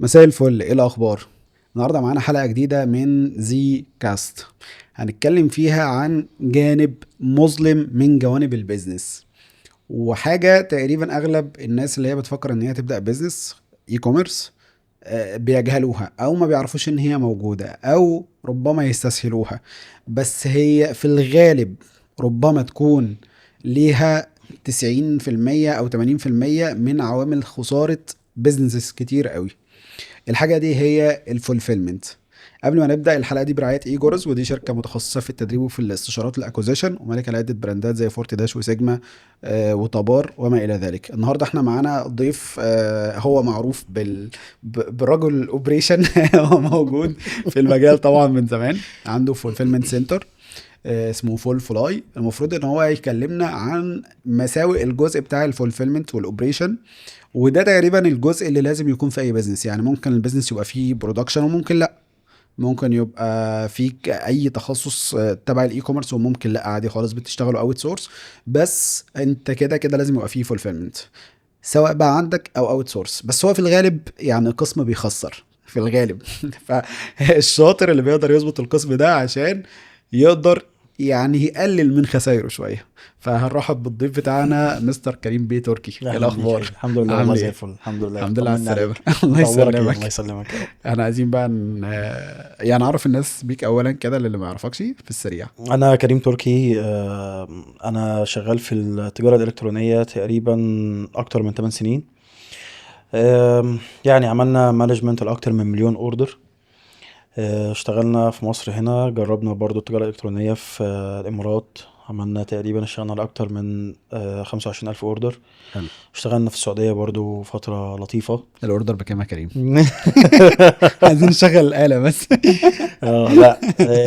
مساء الفل، ايه الاخبار؟ النهارده معانا حلقه جديده من زي كاست. هنتكلم فيها عن جانب مظلم من جوانب البيزنس، وحاجه تقريبا اغلب الناس اللي هي بتفكر ان هي تبدا بيزنس اي كوميرس بيجهلوها او ما بيعرفوش ان هي موجوده او ربما يستسهلوها. بس هي في الغالب ربما تكون ليها 90% او 80% من عوامل خساره بيزنسز كتير قوي. الحاجة دي هي الفولفيلمنت. قبل ما نبدأ الحلقة دي برعاية ايجورز، ودي شركة متخصصة في التدريب وفي الاستشارات الاكوزيشن، ومالك على عدة براندات زي فورت داش وسيجما وطبار وما الى ذلك. النهارده احنا معانا ضيف هو معروف بالرجل الاوبريشن. هو موجود في المجال طبعا من زمان، عنده فولفيلمنت سنتر اسمه فول فلاي. المفروض ان هو يكلمنا عن مساوئ الجزء بتاع الفولفيلمنت والاوبريشن، وده تقريبا الجزء اللي لازم يكون في اي بزنس. يعني ممكن البيزنس يبقى فيه برودكشن وممكن لا، ممكن يبقى فيك اي تخصص تبع الاي كوميرس وممكن لا، عادي خالص بتشتغلوا اوت سورس. بس انت كده كده لازم يبقى فيه فولفيلمنت، سواء بقى عندك او اوت سورس. بس هو في الغالب يعني قسم بيخسر في الغالب. فالشاطر اللي بيقدر يظبط القسم ده عشان يقدر يعني يقلل من خسائره شويه. فهنرحب بالضيف بتاعنا مستر كريم بيه تركي. ايه اهلا بيك يا الاخبار؟ حبيبي. الحمد لله والله عامل زي ايه؟ الفل. الحمد لله، الحمد لله على طمنا السلامه. عليك. الله انت اخبارك ايه؟ الله يسلمك. يسلمك يا رب. احنا عايزين بقى يعني اعرف الناس بيك اولا كده للي ما يعرفكش في السريع. انا كريم تركي. انا شغال في التجاره الالكترونيه تقريبا اكتر من 8 سنين. يعني عملنا مانجمنت لاكتر من مليون اوردر. اشتغلنا في مصر هنا، جربنا برضو التجاره الالكترونيه في الامارات. عملنا تقريبا اشتغلنا على اكتر من 25 الف اوردر. حلو. اشتغلنا في السعوديه برضو فتره لطيفه. الاوردر بكام يا كريم؟ عايزين نشغل الآلة بس. لا،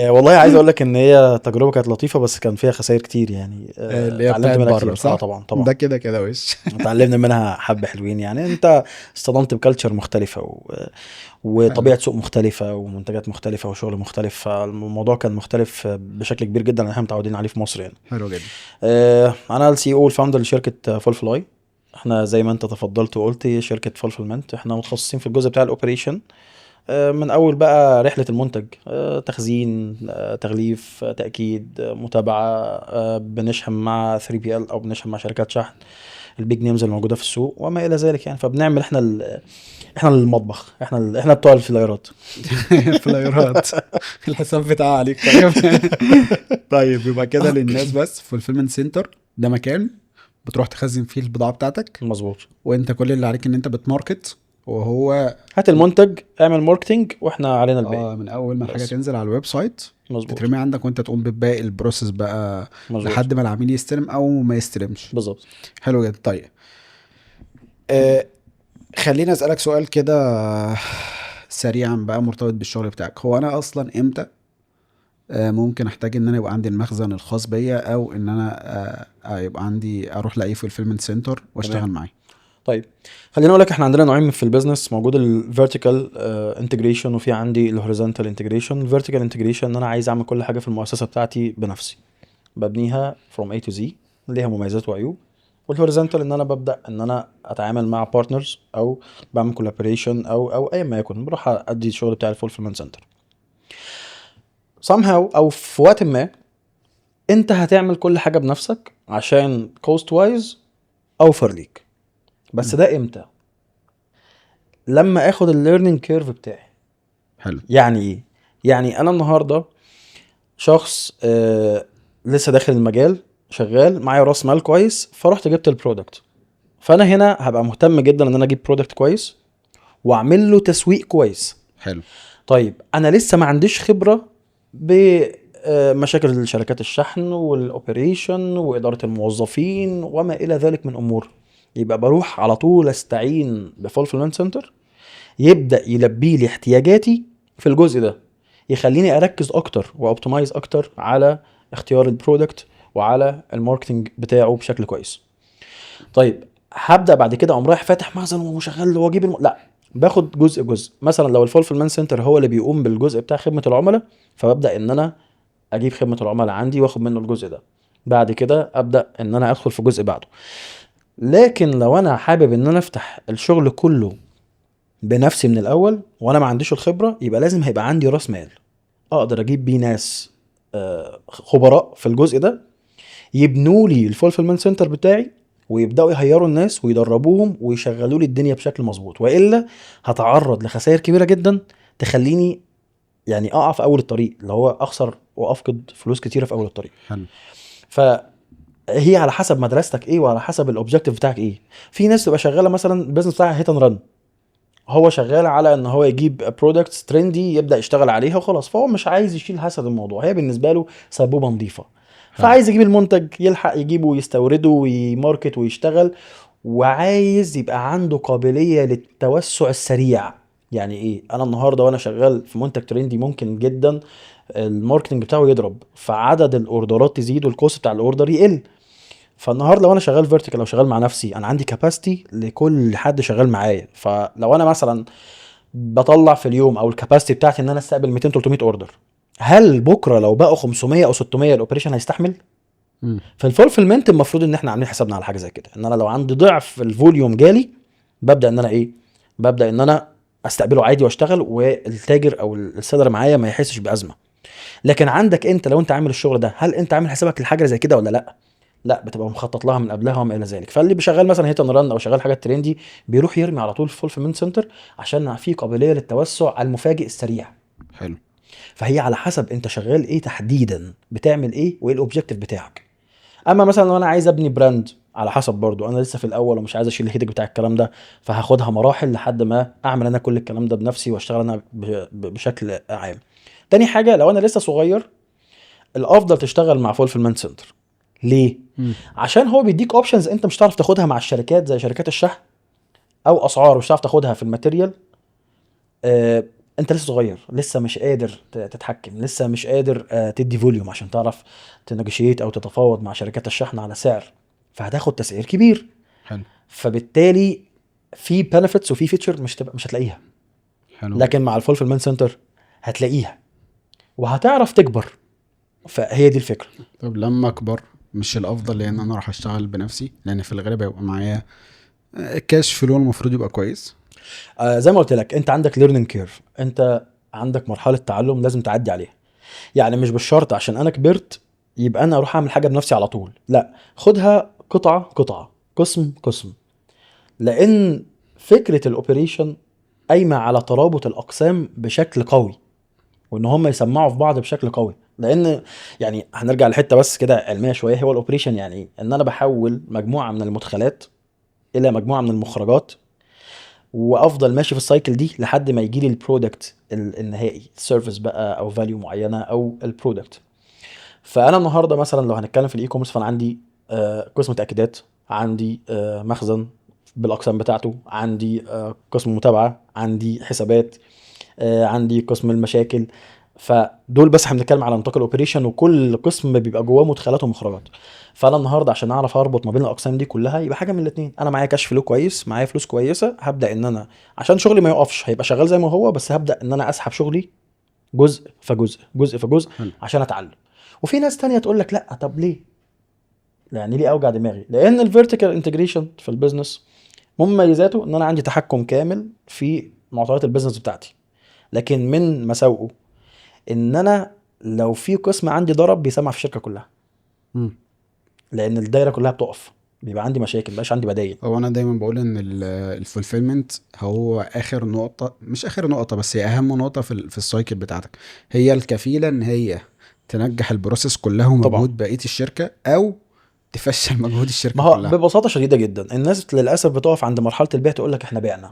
والله عايز اقول لك ان هي تجربه كانت لطيفه، بس كان فيها خسائر كتير يعني. اللي هي اتعلمت بتاعت منها بره كتير. صح؟ طبعا طبعا. ده كده كده وش. اتعلمنا منها حبه حلوين يعني. انت اصطدمت بكالتشر مختلفه حلو. وطبيعه سوق مختلفه ومنتجات مختلفه وشغل مختلف، فالموضوع كان مختلف بشكل كبير جدا عن اللي احنا متعودين عليه في مصر يعني. حلو جدا. انا السي او الفاوندر لشركه فول فلاي. احنا زي ما انت تفضلت وقلت شركه فولفلمنت، احنا متخصصين في الجزء بتاع الاوبريشن. من اول بقى رحله المنتج، تخزين، تغليف، تاكيد، متابعه. بنشحن مع 3PL او بنشحن مع شركات شحن، البيج نيمز الموجوده في السوق وما الى ذلك يعني. فبنعمل احنا المطبخ، احنا بتوع الفلايرات. فلايرات. الحساب بتاعها عليك طيب. طيب يبقى كده للناس بس، فولفيلمنت سنتر ده مكان بتروح تخزن فيه البضاعة بتاعتك، مظبوط. وانت كل اللي عليك ان انت بتماركت، وهو هات المنتج، اعمل ماركتنج، واحنا علينا الباقي. اه من اول ما الحاجة بس. تنزل على الويب سايت مظبوط. تترمي عندك، وانت تقوم بباقي البروسيس بقى مظبوط. لحد ما العميل يستلم او ما يستلمش. بالظبط. حلو جدا. طيب آه خليني اسالك سؤال كده سريعا بقى مرتبط بالشغل بتاعك. هو انا اصلا امتى ممكن احتاج ان انا يبقى عندي المخزن الخاص بيا، او ان انا يبقى عندي اروح لاي فولفيلمنت سنتر تمام. واشتغل معاه؟ طيب، خليني اقول لك احنا عندنا نوعين في البيزنس. موجود الفيرتيكال انتجريشن، وفي عندي الهوريزونتال انتجريشن. الفيرتيكال انتجريشن ان انا عايز اعمل كل حاجه في المؤسسه بتاعتي بنفسي، ببنيها from A to Z، ليها مميزات وعيوب. والهوريزونتال ان انا ببدا ان انا اتعامل مع بارتنرز او بعمل كولابوريشن او اي ما يكن، بروح ادي الشغل بتاع الفولفيلمنت سنتر. somehow او في وقت ما انت هتعمل كل حاجه بنفسك عشان كوست وايز اوفر ليك. بس مم. ده امتى؟ لما اخد الليرنينج كيرف بتاعي. حلو. يعني ايه؟ يعني انا النهارده شخص لسه داخل المجال، شغال معايا راس مال كويس، فرحت جبت البرودكت. فانا هنا هبقى مهتم جدا ان انا اجيب برودكت كويس واعمل له تسويق كويس. حلو. طيب انا لسه ما عنديش خبره بمشاكل شركات الشحن والاوبريشن واداره الموظفين وما الى ذلك من امور. يبقى بروح على طول استعين بفولفلمنت سنتر، يبدا يلبي لي احتياجاتي في الجزء ده، يخليني اركز اكتر واوبتمايز اكتر على اختيار البرودكت وعلى الماركتنج بتاعه بشكل كويس. طيب هبدا بعد كده اقوم رايح فاتح مخزن وشغال واجيب لا، باخد جزء جزء. مثلا لو الفولفلمنت سنتر هو اللي بيقوم بالجزء بتاع خدمه العملاء، فببدا ان انا اجيب خدمه العملاء عندي واخد منه الجزء ده. بعد كده ابدا ان انا ادخل في جزء بعده. لكن لو انا حابب ان انا افتح الشغل كله بنفسي من الاول وانا ما عنديش الخبره، يبقى لازم هيبقى عندي راس مال اقدر اجيب بيه ناس خبراء في الجزء ده، يبنوا لي الفولفيلمنت سنتر بتاعي، ويبداوا يهيروا الناس ويدربوهم ويشغلوا لي الدنيا بشكل مظبوط. والا هتعرض لخسائر كبيره جدا تخليني يعني اقع في اول الطريق، اللي هو اخسر وافقد فلوس كتيره في اول الطريق. حلو. فهي على حسب مدرستك ايه وعلى حسب الاوبجيكتيف بتاعك ايه. في ناس تبقى شغاله مثلا البيزنس بتاعها هيت اند رن، هو شغال على ان هو يجيب برودكتس ترندي يبدا يشتغل عليها وخلاص، فهو مش عايز يشيل حسد الموضوع، هي بالنسبه له سبوبه نظيفه، حلو. فعايز يجيب المنتج يلحق يجيبه ويستورده ويماركت ويشتغل، وعايز يبقى عنده قابليه للتوسع السريع. يعني ايه؟ انا النهارده وانا شغال في منتج ترندي ممكن جدا الماركتنج بتاعه يضرب، فعدد الاوردرات تزيد والكوست بتاع الاوردر يقل. فالنهارده لو انا شغال فيرتيكال او شغال مع نفسي، انا عندي كاباسيتي لكل حد شغال معايا. فلو انا مثلا بطلع في اليوم او الكاباسيتي بتاعتي ان انا استقبل 200 300 اوردر، هل بكره لو بقوا 500 او 600 الاوبريشن هيستحمل؟ مم. في الفولفيلمنت المفروض ان احنا عاملين حسابنا على حاجه زي كده، ان انا لو عندي ضعف الفوليوم جالي، ببدا ان انا ايه، ببدا ان انا استقبله عادي واشتغل، والتاجر او السيلر معايا ما يحسش بازمه. لكن عندك انت لو انت عامل الشغل ده، هل انت عامل حسابك لحاجه زي كده ولا لا؟ لا، بتبقى مخطط لها من قبلها وما الى ذلك. فاللي بيشغل مثلا هيت اند ران او شغال حاجات ترندي بيروح يرمي على طول في فولفيلمنت سنتر عشان في قابليه للتوسع المفاجئ السريع. حلو. فهي على حسب انت شغال ايه تحديدا، بتعمل ايه وايه الاوبجيكتيف بتاعك. اما مثلا لو انا عايز ابني براند، على حسب برضو انا لسه في الاول ومش عايز اشيل الهيدك بتاع الكلام ده، فهاخدها مراحل لحد ما اعمل انا كل الكلام ده بنفسي واشتغل انا بشكل عام. تاني حاجه، لو انا لسه صغير، الافضل تشتغل مع فولفيلمنت سنتر. ليه؟ مم. عشان هو بيديك اوبشنز انت مش هتعرف تاخدها مع الشركات زي شركات الشحن، او اسعار مش هتعرف تاخدها في الماتيريال. انت لسه صغير، لسه مش قادر تتحكم، لسه مش قادر تدي فوليوم عشان تعرف تنجشيت او تتفاوض مع شركات الشحن على سعر، فهتاخد تسعير كبير. حلو. فبالتالي في بنفيتس وفي فيتشر مش هتلاقيها. حلو. لكن مع الفولفيلمنت سنتر هتلاقيها وهتعرف تكبر. فهي دي الفكره. طب لما اكبر، مش الافضل لان انا اروح اشتغل بنفسي؟ لان في الغالب هيبقى معايا كاش فلو المفروض يبقى كويس. زي ما قلت لك، انت عندك ليرنينج كيرف، انت عندك مرحله تعلم لازم تعدي عليها. يعني مش بالشرط عشان انا كبرت يبقى انا اروح اعمل حاجه بنفسي على طول، لا، خدها قطعه قطعه، قسم قسم. لان فكره الاوبريشن قايمه على ترابط الاقسام بشكل قوي، وان هم يسمعوا في بعض بشكل قوي. لان يعني هنرجع لحته بس كده علميه شويه، هو الاوبريشن يعني ايه؟ ان انا بحول مجموعه من المدخلات الى مجموعه من المخرجات، وافضل ماشي في السايكل دي لحد ما يجي لي البرودكت النهائي، السيرفيس بقى او فاليو معينه او البرودكت. فانا النهارده مثلا لو هنتكلم في الاي كوميرس، فانا عندي قسم تاكيدات، عندي مخزن بالاقسام بتاعته، عندي قسم متابعه، عندي حسابات، عندي قسم المشاكل. فدول بس احنا بنتكلم على نطاق الاوبريشن، وكل قسم بيبقى جواه مدخلات ومخرجات. فانا النهارده عشان اعرف اربط ما بين الاقسام دي كلها، يبقى حاجه من الاثنين، انا معايا كاش فلو كويس، معايا فلوس كويسه، هبدا ان انا عشان شغلي ما يقفش، هيبقى شغال زي ما هو، بس هبدا ان انا اسحب شغلي جزء فجزء جزء فجزء حلو. عشان اتعلم. وفي ناس تانية تقول لك لا، طب ليه؟ يعني ليه اوجع دماغي؟ لان الفيرتيكال انتجريشن في البيزنس مميزاته ان انا عندي تحكم كامل في معطيات البيزنس بتاعتي، لكن من مساوئه ان انا لو في قسم عندي ضرب بيسمع في الشركه كلها، مم. لان الدايره كلها بتقف، بيبقى عندي مشاكل، مبقاش عندي بدايل. هو انا دايما بقول ان الفولفيلمنت هو اخر نقطة، مش اخر نقطة بس هي اهم نقطة في السايكل بتاعتك. هي الكفيلة ان هي تنجح البروسيس كلها طبعا. ومجهود بقية الشركة، او تفشل مجهود ما الشركة هو كلها. ببساطه شديده جدا الناس للاسف بتقف عند مرحله البيع، تقول لك احنا بعنا،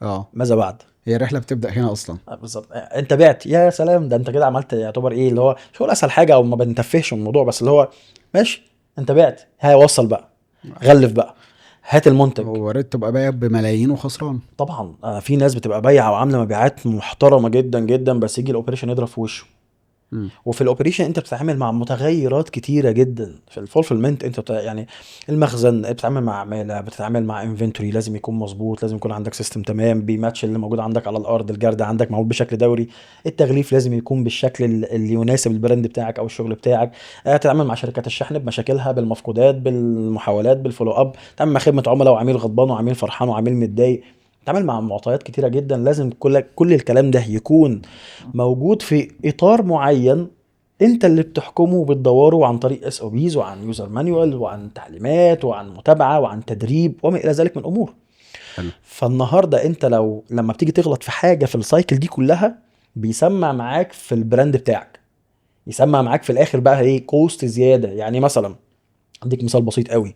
اه، ماذا بعد؟ هي الرحلة بتبدأ هنا اصلا. بالظبط، انت بعت يا سلام، ده انت كده عملت يعتبر ايه اللي هو شغل اسهل حاجه، او ما بنتفهش من الموضوع، بس اللي هو ماشي، انت بعت، هيوصل بقى، غلف بقى، هات المنتج. هو ريت تبقى بايع بملايين وخسران. طبعا في ناس بتبقى بايعه وعامله مبيعات محترمه جدا جدا، بس يجي الاوبريشن يضرب في وشه. مم. وفي الاوبريشن انت بتتعامل مع متغيرات كتيره جدا. في الفولفيلمنت انت يعني المخزن بتتعامل مع عماله، بتتعامل مع انفنتوري لازم يكون مظبوط، لازم يكون عندك سيستم تمام بيماتش اللي موجود عندك على الارض، الجرد عندك معمول بشكل دوري، التغليف لازم يكون بالشكل اللي يناسب البراند بتاعك او الشغل بتاعك. تتعامل مع شركات الشحن بمشاكلها، بالمفقودات، بالمحاولات، بالفولو اب، تتعامل مع خدمه عملاء، وعميل غضبان وعميل فرحان وعميل متضايق. بتتعامل مع معطيات كتيره جدا، لازم كل الكلام ده يكون موجود في اطار معين انت اللي بتحكمه وبتدوره عن طريق اس او بيز وعن يوزر مانيوال وعن تعليمات وعن متابعه وعن تدريب وما الى ذلك من امور. حلو. فالنهارده انت لما بتيجي تغلط في حاجه في السايكل دي كلها، بيسمع معاك في البراند بتاعك، يسمع معاك في الاخر بقى ايه كوست زياده. يعني مثلا اديك مثال بسيط قوي،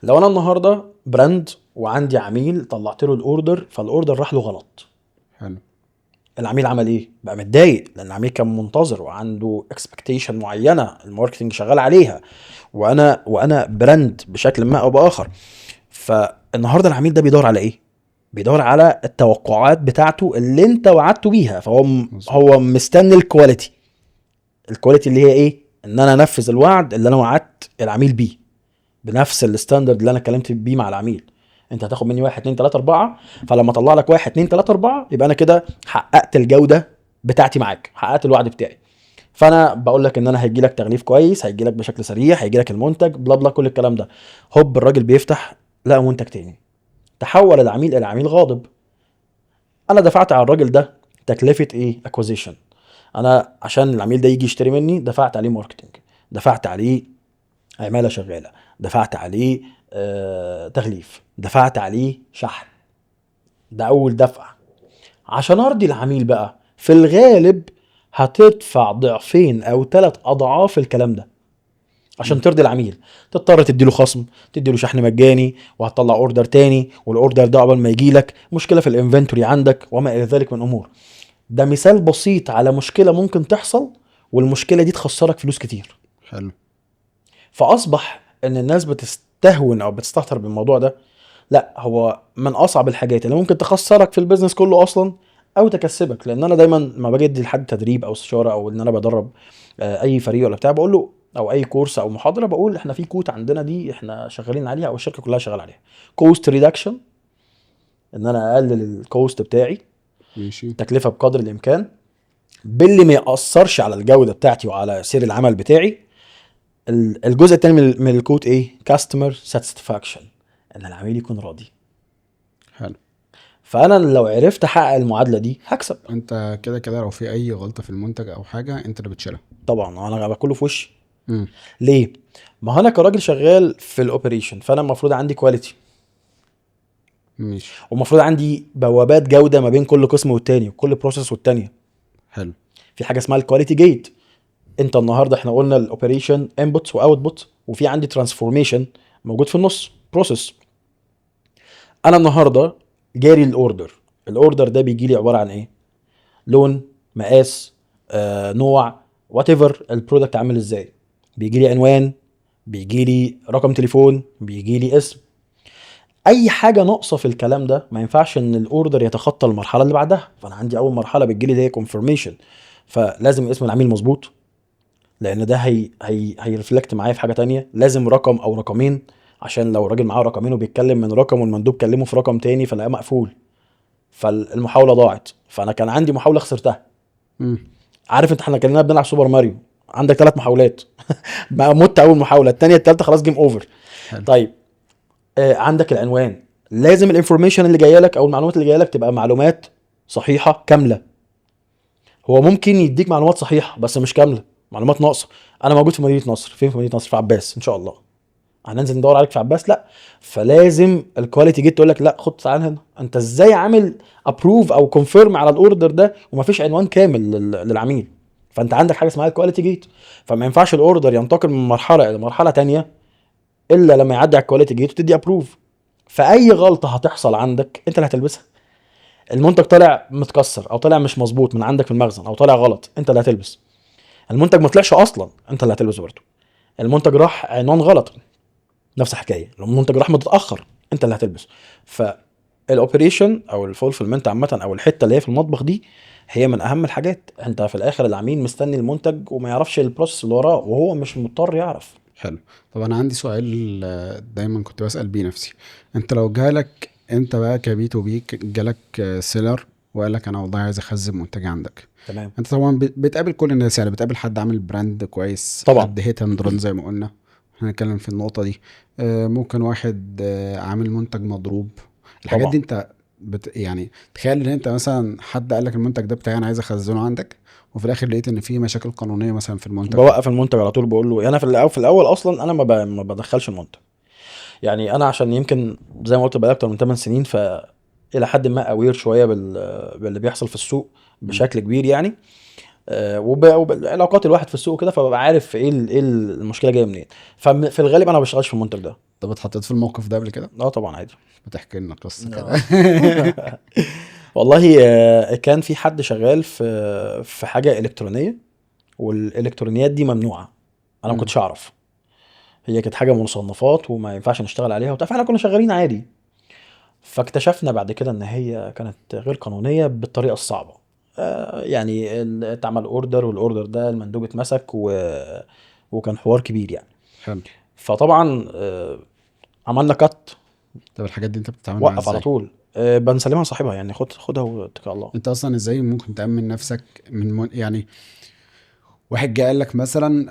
لو انا النهارده براند وعندي عميل طلعت له الاوردر، فالاوردر راح له غلط، حلو. العميل عمل ايه؟ بقى متضايق لان العميل كان منتظر وعنده اكسبكتيشن معينه الماركتنج شغال عليها، وانا براند بشكل ما او باخر. فالنهارده العميل ده بيدور على ايه؟ بيدور على التوقعات بتاعته اللي انت وعدته بيها، فهو مظبوط. هو مستني الكواليتي. الكواليتي اللي هي ايه؟ ان انا انفذ الوعد اللي انا وعدت العميل بيه بنفس الستاندرد اللي انا اتكلمت بيه مع العميل. انت هتاخد مني 1 2 3 4، فلما اطلع لك 1 2 3 4 يبقى انا كده حققت الجوده بتاعتي معاك، حققت الوعد بتاعي. فانا بقول لك ان انا هيجي لك تغليف كويس، هيجي لك بشكل سريع، هيجي لك المنتج بلا بلا كل الكلام ده. هوب الراجل بيفتح لقى منتج تاني، تحول العميل الى عميل غاضب. انا دفعت على الراجل ده تكلفه ايه؟ اكوزيشن. انا عشان العميل ده يجي يشتري مني دفعت عليه ماركتنج، دفعت عليه عماله شغاله، دفعت عليه تغليف، دفعت عليه شحن. ده اول دفعه. عشان ارضي العميل بقى في الغالب هتدفع ضعفين او 3 اضعاف الكلام ده عشان مم. ترضي العميل. تضطر تديله خصم، تديله شحن مجاني، وهتطلع اوردر تاني، والاوردر ده قبل ما يجي لك مشكله في الانفنتوري عندك وما الى ذلك من امور. ده مثال بسيط على مشكله ممكن تحصل، والمشكله دي تخسرك فلوس كتير. حلو. فاصبح ان الناس بتستهون او بتستهتر بالموضوع ده. لا، هو من اصعب الحاجات اللي ممكن تخسرك في البيزنس كله اصلا او تكسبك. لان انا دايما ما باجي ادي لحد تدريب او استشاره او ان انا بدرب اي فريق ولا بتاع، بقول له او اي كورس او محاضره، بقول احنا في كوت عندنا دي احنا شغالين عليها او الشركه كلها شغاله عليها، كوست ريدكشن، ان انا اقلل الكوست بتاعي، ماشي. التكلفه بقدر الامكان، باللي ما ياثرش على الجوده بتاعتي وعلى سير العمل بتاعي. الجزء الثاني من الكوت ايه؟ كاستمر ساتسفاكشن، ان العميل يكون راضي. حلو. فانا لو عرفت احقق المعادله دي هكسب. انت كده كده لو في اي غلطة في المنتج او حاجة انت اللي بتشيلها. طبعا انا باكله في وشي. امم. ليه؟ ما هو انا كراجل شغال في الاوبريشن، فانا المفروض عندي كواليتي، ماشي. ومفروض عندي بوابات جوده ما بين كل قسم والتاني وكل بروسيس والتانيه. حلو. في حاجه اسمها الكواليتي جيت. انت النهارده احنا قلنا الاوبريشن انبوتس واوتبوت، وفي عندي ترانسفورميشن موجود في النص بروسيس. انا النهارده جاري الاوردر ده بيجي لي عباره عن ايه؟ لون، مقاس، نوع، وات ايفر البرودكت عامل ازاي. بيجي لي عنوان، بيجي لي رقم تليفون، بيجي لي اسم. اي حاجه ناقصه في الكلام ده ما ينفعش ان الاوردر يتخطى المرحله اللي بعدها. فانا عندي اول مرحله بتجي لي هي كونفirmation، فلازم اسم العميل مظبوط، لان ده هيرفلكت معايا في حاجه تانية. لازم رقم او رقمين، عشان لو الراجل معاه رقمين وبيتكلم من رقم والمندوب كلمه في رقم تاني فلاقيه مقفول، فالمحاوله ضاعت. فانا كان عندي محاوله خسرتها. امم. عارف انت احنا كنا بنلعب سوبر ماريو، عندك 3 محاولات ما مت اول محاوله، الثانيه الثالثه خلاص جيم اوفر. حلو. طيب عندك العنوان، لازم الانفورميشن اللي جايه لك او المعلومات اللي جايه لك تبقى معلومات صحيحه كامله. هو ممكن يديك معلومات صحيحه بس مش كامله، معلومات ناقصه. انا موجود في مدينه نصر، فين في مدينه نصر؟ في عباس ان شاء الله. هننزل ندور عليك في عباس؟ لا. فلازم الكواليتي جيت تقول لك لا خد تعال هنا، انت ازاي عامل ابروف او كونفيرم على الاوردر ده ومفيش عنوان كامل للعميل؟ فانت عندك حاجه اسمها الكواليتي جيت. فما ينفعش الاوردر ينتقل من مرحله الى مرحله تانية الا لما يعدي على الكواليتي جيت وتدي ابروف. فاي غلطه هتحصل عندك انت اللي هتلبسها. المنتج طالع متكسر او طالع مش مظبوط من عندك في المخزن او طالع غلط، انت اللي هتلبس. المنتج ما طلعش اصلا، انت اللي هتلبسه برضه. المنتج راح عنوان غلط، نفس الحكايه. لو المنتج راح متاخر انت اللي هتلبس. فالاوبريشن او الفولفلمنت عامه او الحته اللي هي في المطبخ دي هي من اهم الحاجات. انت في الاخر العميل مستني المنتج وما يعرفش البروسيس اللي وراه، وهو مش مضطر يعرف. حلو. طب انا عندي سؤال دايما كنت بسأل بيه نفسي. انت لو جالك انت بقى كبي تو بي جالك سيلر وقال لك انا والله عايز اخزن منتجي عندك، تمام. انت طبعا بتقابل كل الناس، يعني بتقابل حد عامل براند كويس، طبعا. حد هيت اند ران زي ما قلنا، هنتكلم في النقطة دي. ممكن واحد عامل منتج مضروب. الحاجات طبعا. دي انت يعني تخيل ان انت مثلا حد قال لك المنتج ده بتاعي انا عايز اخزنه عندك، وفي الاخر لقيت ان في مشاكل قانونيه مثلا في المنتج ده. بوقف المنتج على طول، بقول له يعني انا في الاول اصلا انا ما بدخلش المنتج. يعني انا عشان يمكن زي ما قلت بقى اكتر من 8 سنين، ف الى حد ما اوير شويه باللي بيحصل في السوق مم. بشكل كبير يعني. وبالعلاقات الواحد في السوق كده، فببقى عارف ايه المشكله جايه منين. ففي الغالب انا ما بشتغلش في المنتج ده. طب اتحطيت في الموقف ده قبل كده؟ اه طبعا عادي. بتحكي لنا قصه كده. اه. والله كان في حد شغال في حاجه الكترونيه، والالكترونيات دي ممنوعه. انا ما مم. كنتش اعرف. هي كانت حاجه مصنفات وما ينفعش نشتغل عليها وبتاع، فاحنا كنا شغالين عادي. فاكتشفنا بعد كده ان هي كانت غير قانونيه بالطريقه الصعبه. يعني اتعمل اوردر، والاوردر ده المندوب اتمسك وكان حوار كبير يعني. حلو. فطبعا عملنا كات. طب الحاجات دي انت بتتعامل معاها وقف على ازاي؟ طول. بنسلمها لصاحبها يعني، خدها واتكل على الله. انت اصلا ازاي ممكن تأمن نفسك يعني واحد جه قال لك مثلا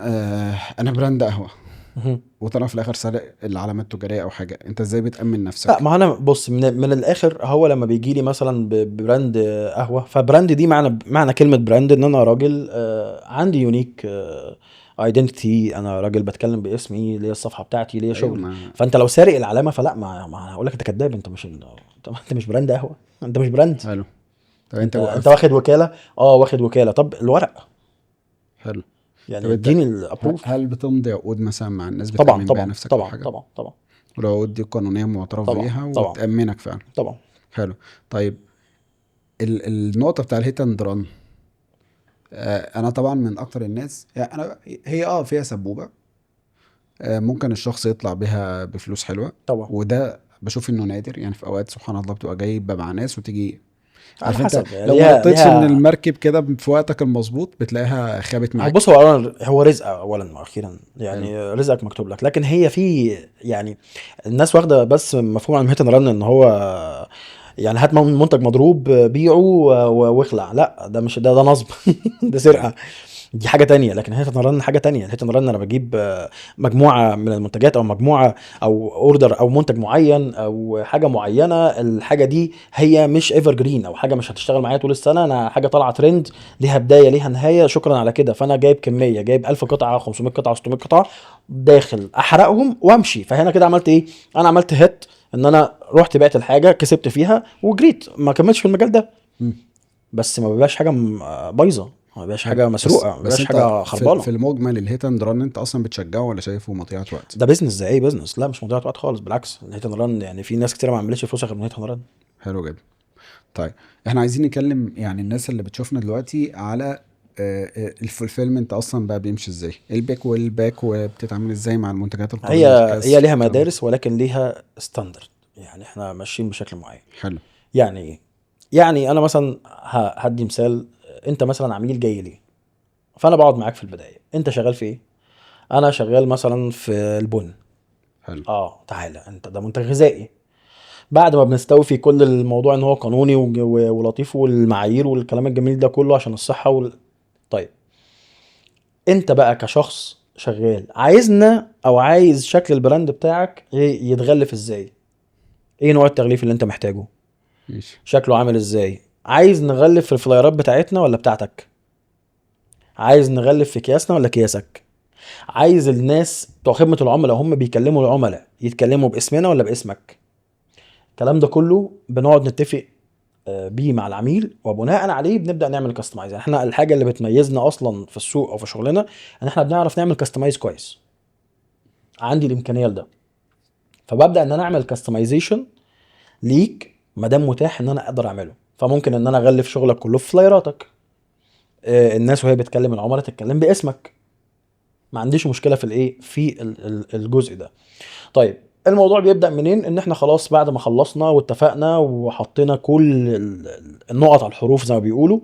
انا براند قهوه، مهم. وطلع في الاخر سرق العلامات التجاريه او حاجه، انت ازاي بتأمن لا، نفسك؟ ما انا بص، من الاخر، هو لما بيجي لي مثلا ببراند قهوه، فبراند دي معنى كلمه براند ان انا راجل عندي يونيك ايدنتيتي. انا راجل بتكلم باسمي، ليا الصفحه بتاعتي، ليا ايوه شغلي. ما. فانت لو سارق العلامه فلا، ما انا هقول لك انت كذاب. انت مش براند قهوه، انت مش براند. حلو. طب انت انت وقفت. واخد وكاله. اه واخد وكاله. طب الورق، حلو. طب يعني انت اديني الابروف. هل بتمضي عقود مثلا مع الناس طبعا بتأمن بيها طبعا نفسك او طبعا حاجه؟ طبعا طبعا والعقود دي قانونيه معترف طبعا بيها طبعا وتأمنك فعلا؟ طبعا. حلو. طيب النقطه بتاع الهيت اند ران، انا طبعا من اكتر الناس، يعني انا هي فيها سبوبه، ممكن الشخص يطلع بيها بفلوس حلوه، طبعا وده بشوف انه نادر، يعني في اوقات سبحان الله بتبقى جايبه مع ناس وتيجي، على عارف انت حسب لو ما ليها نطيتش من ليها المركب كده في وقتك المظبوط بتلاقيها خابت هو بص، معاك. هو أولاً هو رزق اولا واخيرا، حلو. يعني رزقك مكتوب لك. لكن هي في يعني الناس واخده بس مفهوم عن هيت اند رن ان هو يعني هات منتج مضروب بيعه واخلع. لا، ده مش ده نصب. ده حلو. سرقه. دي حاجه تانية. لكن هيت اند رن حاجه تانية. الهيت اند رن انا بجيب مجموعه من المنتجات، او مجموعه او اوردر او منتج معين او حاجه معينه. الحاجه دي هي مش ايفر جرين، او حاجه مش هتشتغل معايا طول السنه. انا حاجه طالعه ترند، ليها بدايه ليها نهايه، شكرا على كده. فانا جايب كميه، جايب 1000 قطعه، 500 قطعه، 600 قطعه، داخل احرقهم وامشي. فهنا كده عملت ايه؟ انا عملت هيت، ان انا رحت بعت الحاجه، كسبت فيها وجريت، ما كملتش في المجال ده. مم. بس ما بيبقاش حاجه بايظه، ما بيبقاش حلو. حاجه بس مسروقه، ما بس بيبقاش انت حاجه في خربانه. المجمل الهيت اند ران انت اصلا بتشجعه ولا شايفه مضيعة وقت؟ ده بيزنس زي اي بيزنس. لا، مش مضيعه وقت خالص، بالعكس. الهيت اند ران يعني في ناس كتير ما عملتش فلوس غير من الهيت اند ران. حلو جدا. طيب احنا عايزين نتكلم يعني الناس اللي بتشوفنا دلوقتي على الفولفيلمنت اصلا بقى بيمشي ازاي، البيك والباك، وبتتعامل ازاي مع المنتجات هي القانونيه هي الكاس ليها والكلام ده. مدارس، ولكن ليها ستاندرد. يعني احنا ماشيين بشكل معين. حلو. يعني ايه؟ يعني انا مثلا هدي مثال. انت مثلا عميل جاي لي، فانا بقعد معاك في البدايه. انت شغال في ايه؟ انا شغال مثلا في البن. حلو. اه، تعالى انت ده منتج غذائي. بعد ما بنستوفي كل الموضوع ان هو قانوني ولطيف، والمعايير والكلام الجميل ده كله عشان الصحه طيب، انت بقى كشخص شغال عايزنا، او عايز شكل البراند بتاعك يتغلف ازاي؟ ايه نوع التغليف اللي انت محتاجه؟ ماشي. شكله عامل ازاي؟ عايز نغلف في الفلايرات بتاعتنا ولا بتاعتك؟ عايز نغلف في كياسنا ولا كياسك؟ عايز الناس بتوع خدمة العملاء هم بيكلموا العملاء يتكلموا باسمنا ولا باسمك؟ الكلام ده كله بنقعد نتفق بيه مع العميل، وبناء عليه بنبدا نعمل كاستمايز. يعني احنا الحاجه اللي بتميزنا اصلا في السوق او في شغلنا ان احنا بنعرف نعمل كاستمايز كويس. عندي الامكانيه لده، فببدا ان انا اعمل كاستمايزيشن ليك ما دام متاح ان انا اقدر اعمله. فممكن ان انا اغلف شغلك كله في فلايراتك. الناس وهي بتكلم العملاء تتكلم باسمك. ما عنديش مشكله في الايه، في الجزء ده. طيب، الموضوع بيبدأ منين؟ ان احنا خلاص بعد ما خلصنا واتفقنا وحطينا كل النقط على الحروف زي ما بيقولوا،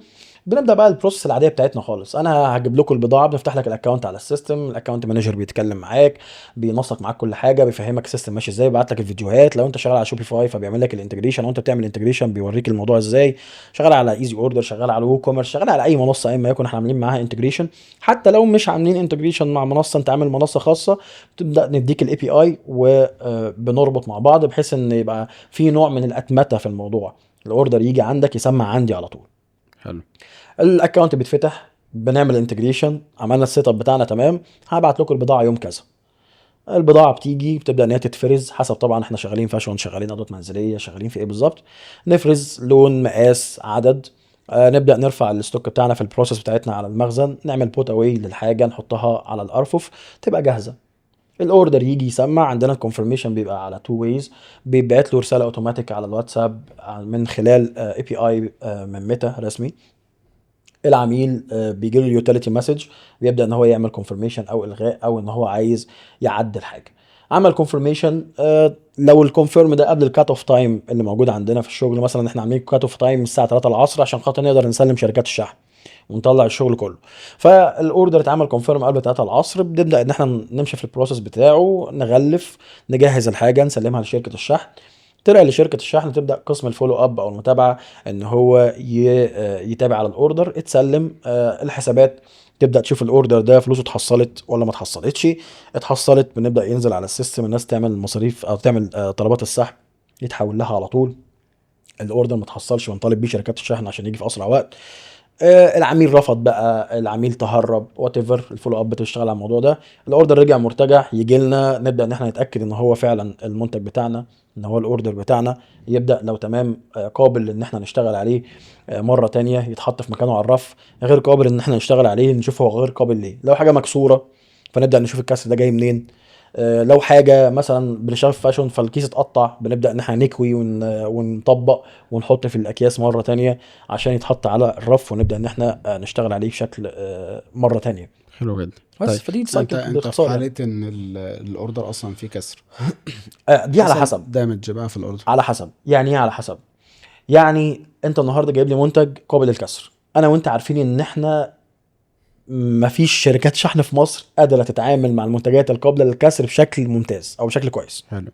بنبدأ بقى البروسيس العادية بتاعتنا خالص. انا هجيب لكم البضاعة، بنفتح لك الاكونت على السيستم، الاكونت مانجر بيتكلم معاك، بينسق معاك كل حاجة، بيفهمك السيستم ماشي ازاي، بيبعت لك الفيديوهات. لو انت شغال على شوبيفاي فبيعمل لك الانتجريشن، وانت بتعمل انتجريشن بيوريك الموضوع ازاي. شغال على ايزي اوردر، شغال على وو كوميرس، شغال على اي منصة ايا ما يكن احنا عاملين معاها انتجريشن. حتى لو مش عاملين انتجريشن مع منصة، انت عامل منصة خاصة، تبدا نديك الاي بي اي وبنربط مع بعض بحيث ان يبقى في نوع من الاتمته في الموضوع. الاوردر يجي عندك يسمع عندي على طول. حلو. الاكونت بيتفتح، بنعمل انتجريشن، عملنا السيت اب بتاعنا تمام، هبعت لكم البضاعه يوم كذا. البضاعه بتيجي بتبدا ان هي تتفرز حسب طبعا احنا شغالين فاشون، شغالين ادوات منزليه، شغالين في ايه بالظبط. نفرز لون، مقاس، عدد. نبدا نرفع الستوك بتاعنا في البروسيس بتاعتنا على المخزن، نعمل بوت اواي للحاجه، نحطها على الارفف تبقى جاهزه. الاوردر يجي يسمع عندنا، الكونفirmation بيبقى على تو ويز، بيبعت له رساله اوتوماتيك على الواتساب من خلال اي بي اي من ميتا رسمي. العميل بيجي له اليوتيليتي مسج، بيبدا ان هو يعمل كونفirmation او الغاء، او ان هو عايز يعدل حاجه. عمل كونفirmation، لو الكونفيرم ده قبل الكات اوف تايم اللي موجود عندنا في الشغل، مثلا احنا عاملين كات اوف تايم الساعه 3 العصر عشان خاطر نقدر نسلم شركات الشحن ونطلع الشغل كله. فالاوردر اتعمل كونفيرم قبل 3 العصر، بنبدا ان احنا نمشي في البروسيس بتاعه، نغلف، نجهز الحاجه، نسلمها لشركه الشحن. ترجع لشركه الشحن، تبدا قسم الفولو اب او المتابعه ان هو يتابع على الاوردر، اتسلم الحسابات، تبدا تشوف الاوردر ده فلوسه اتحصلت ولا ما اتحصلتش. اتحصلت بنبدا ينزل على السيستم، الناس تعمل مصاريف او تعمل طلبات السحب، يتحول لها على طول. الاوردر ما اتحصلش بنطالب بيه شركات الشحن عشان يجي في اسرع وقت. العميل رفض بقى، العميل تهرب، وات ايفر، الفولو اب بتشتغل على الموضوع ده. الاوردر رجع مرتجع، يجي لنا نبدا ان احنا نتاكد ان هو فعلا المنتج بتاعنا، ان هو الاوردر بتاعنا. يبدا لو تمام قابل ان احنا نشتغل عليه مره تانية، يتحط في مكانه على الرف. غير قابل ان احنا نشتغل عليه، نشوف هو غير قابل ليه. لو حاجه مكسوره فنبدا نشوف الكسر ده جاي منين. لو حاجه مثلا بنشتغل في فاشون فالكيس اتقطع، بنبدا ان احنا نكوي ونطبق ونحط في الاكياس مره تانية عشان يتحط على الرف، ونبدا ان احنا نشتغل عليه بشكل مره تانية. حلو جدا. بس طيب فدي انت السايكل انت في باختصار يعني. حاله ان الاوردر اصلا فيه كسر، دي على حصل حسب. دامج بقى في الاوردر. على حسب يعني ايه؟ على حسب يعني انت النهارده جايب لي منتج قابل للكسر، انا وانت عارفين ان احنا مفيش شركات شحن في مصر قادره تتعامل مع المنتجات القابله للكسر بشكل ممتاز او بشكل كويس. حلو.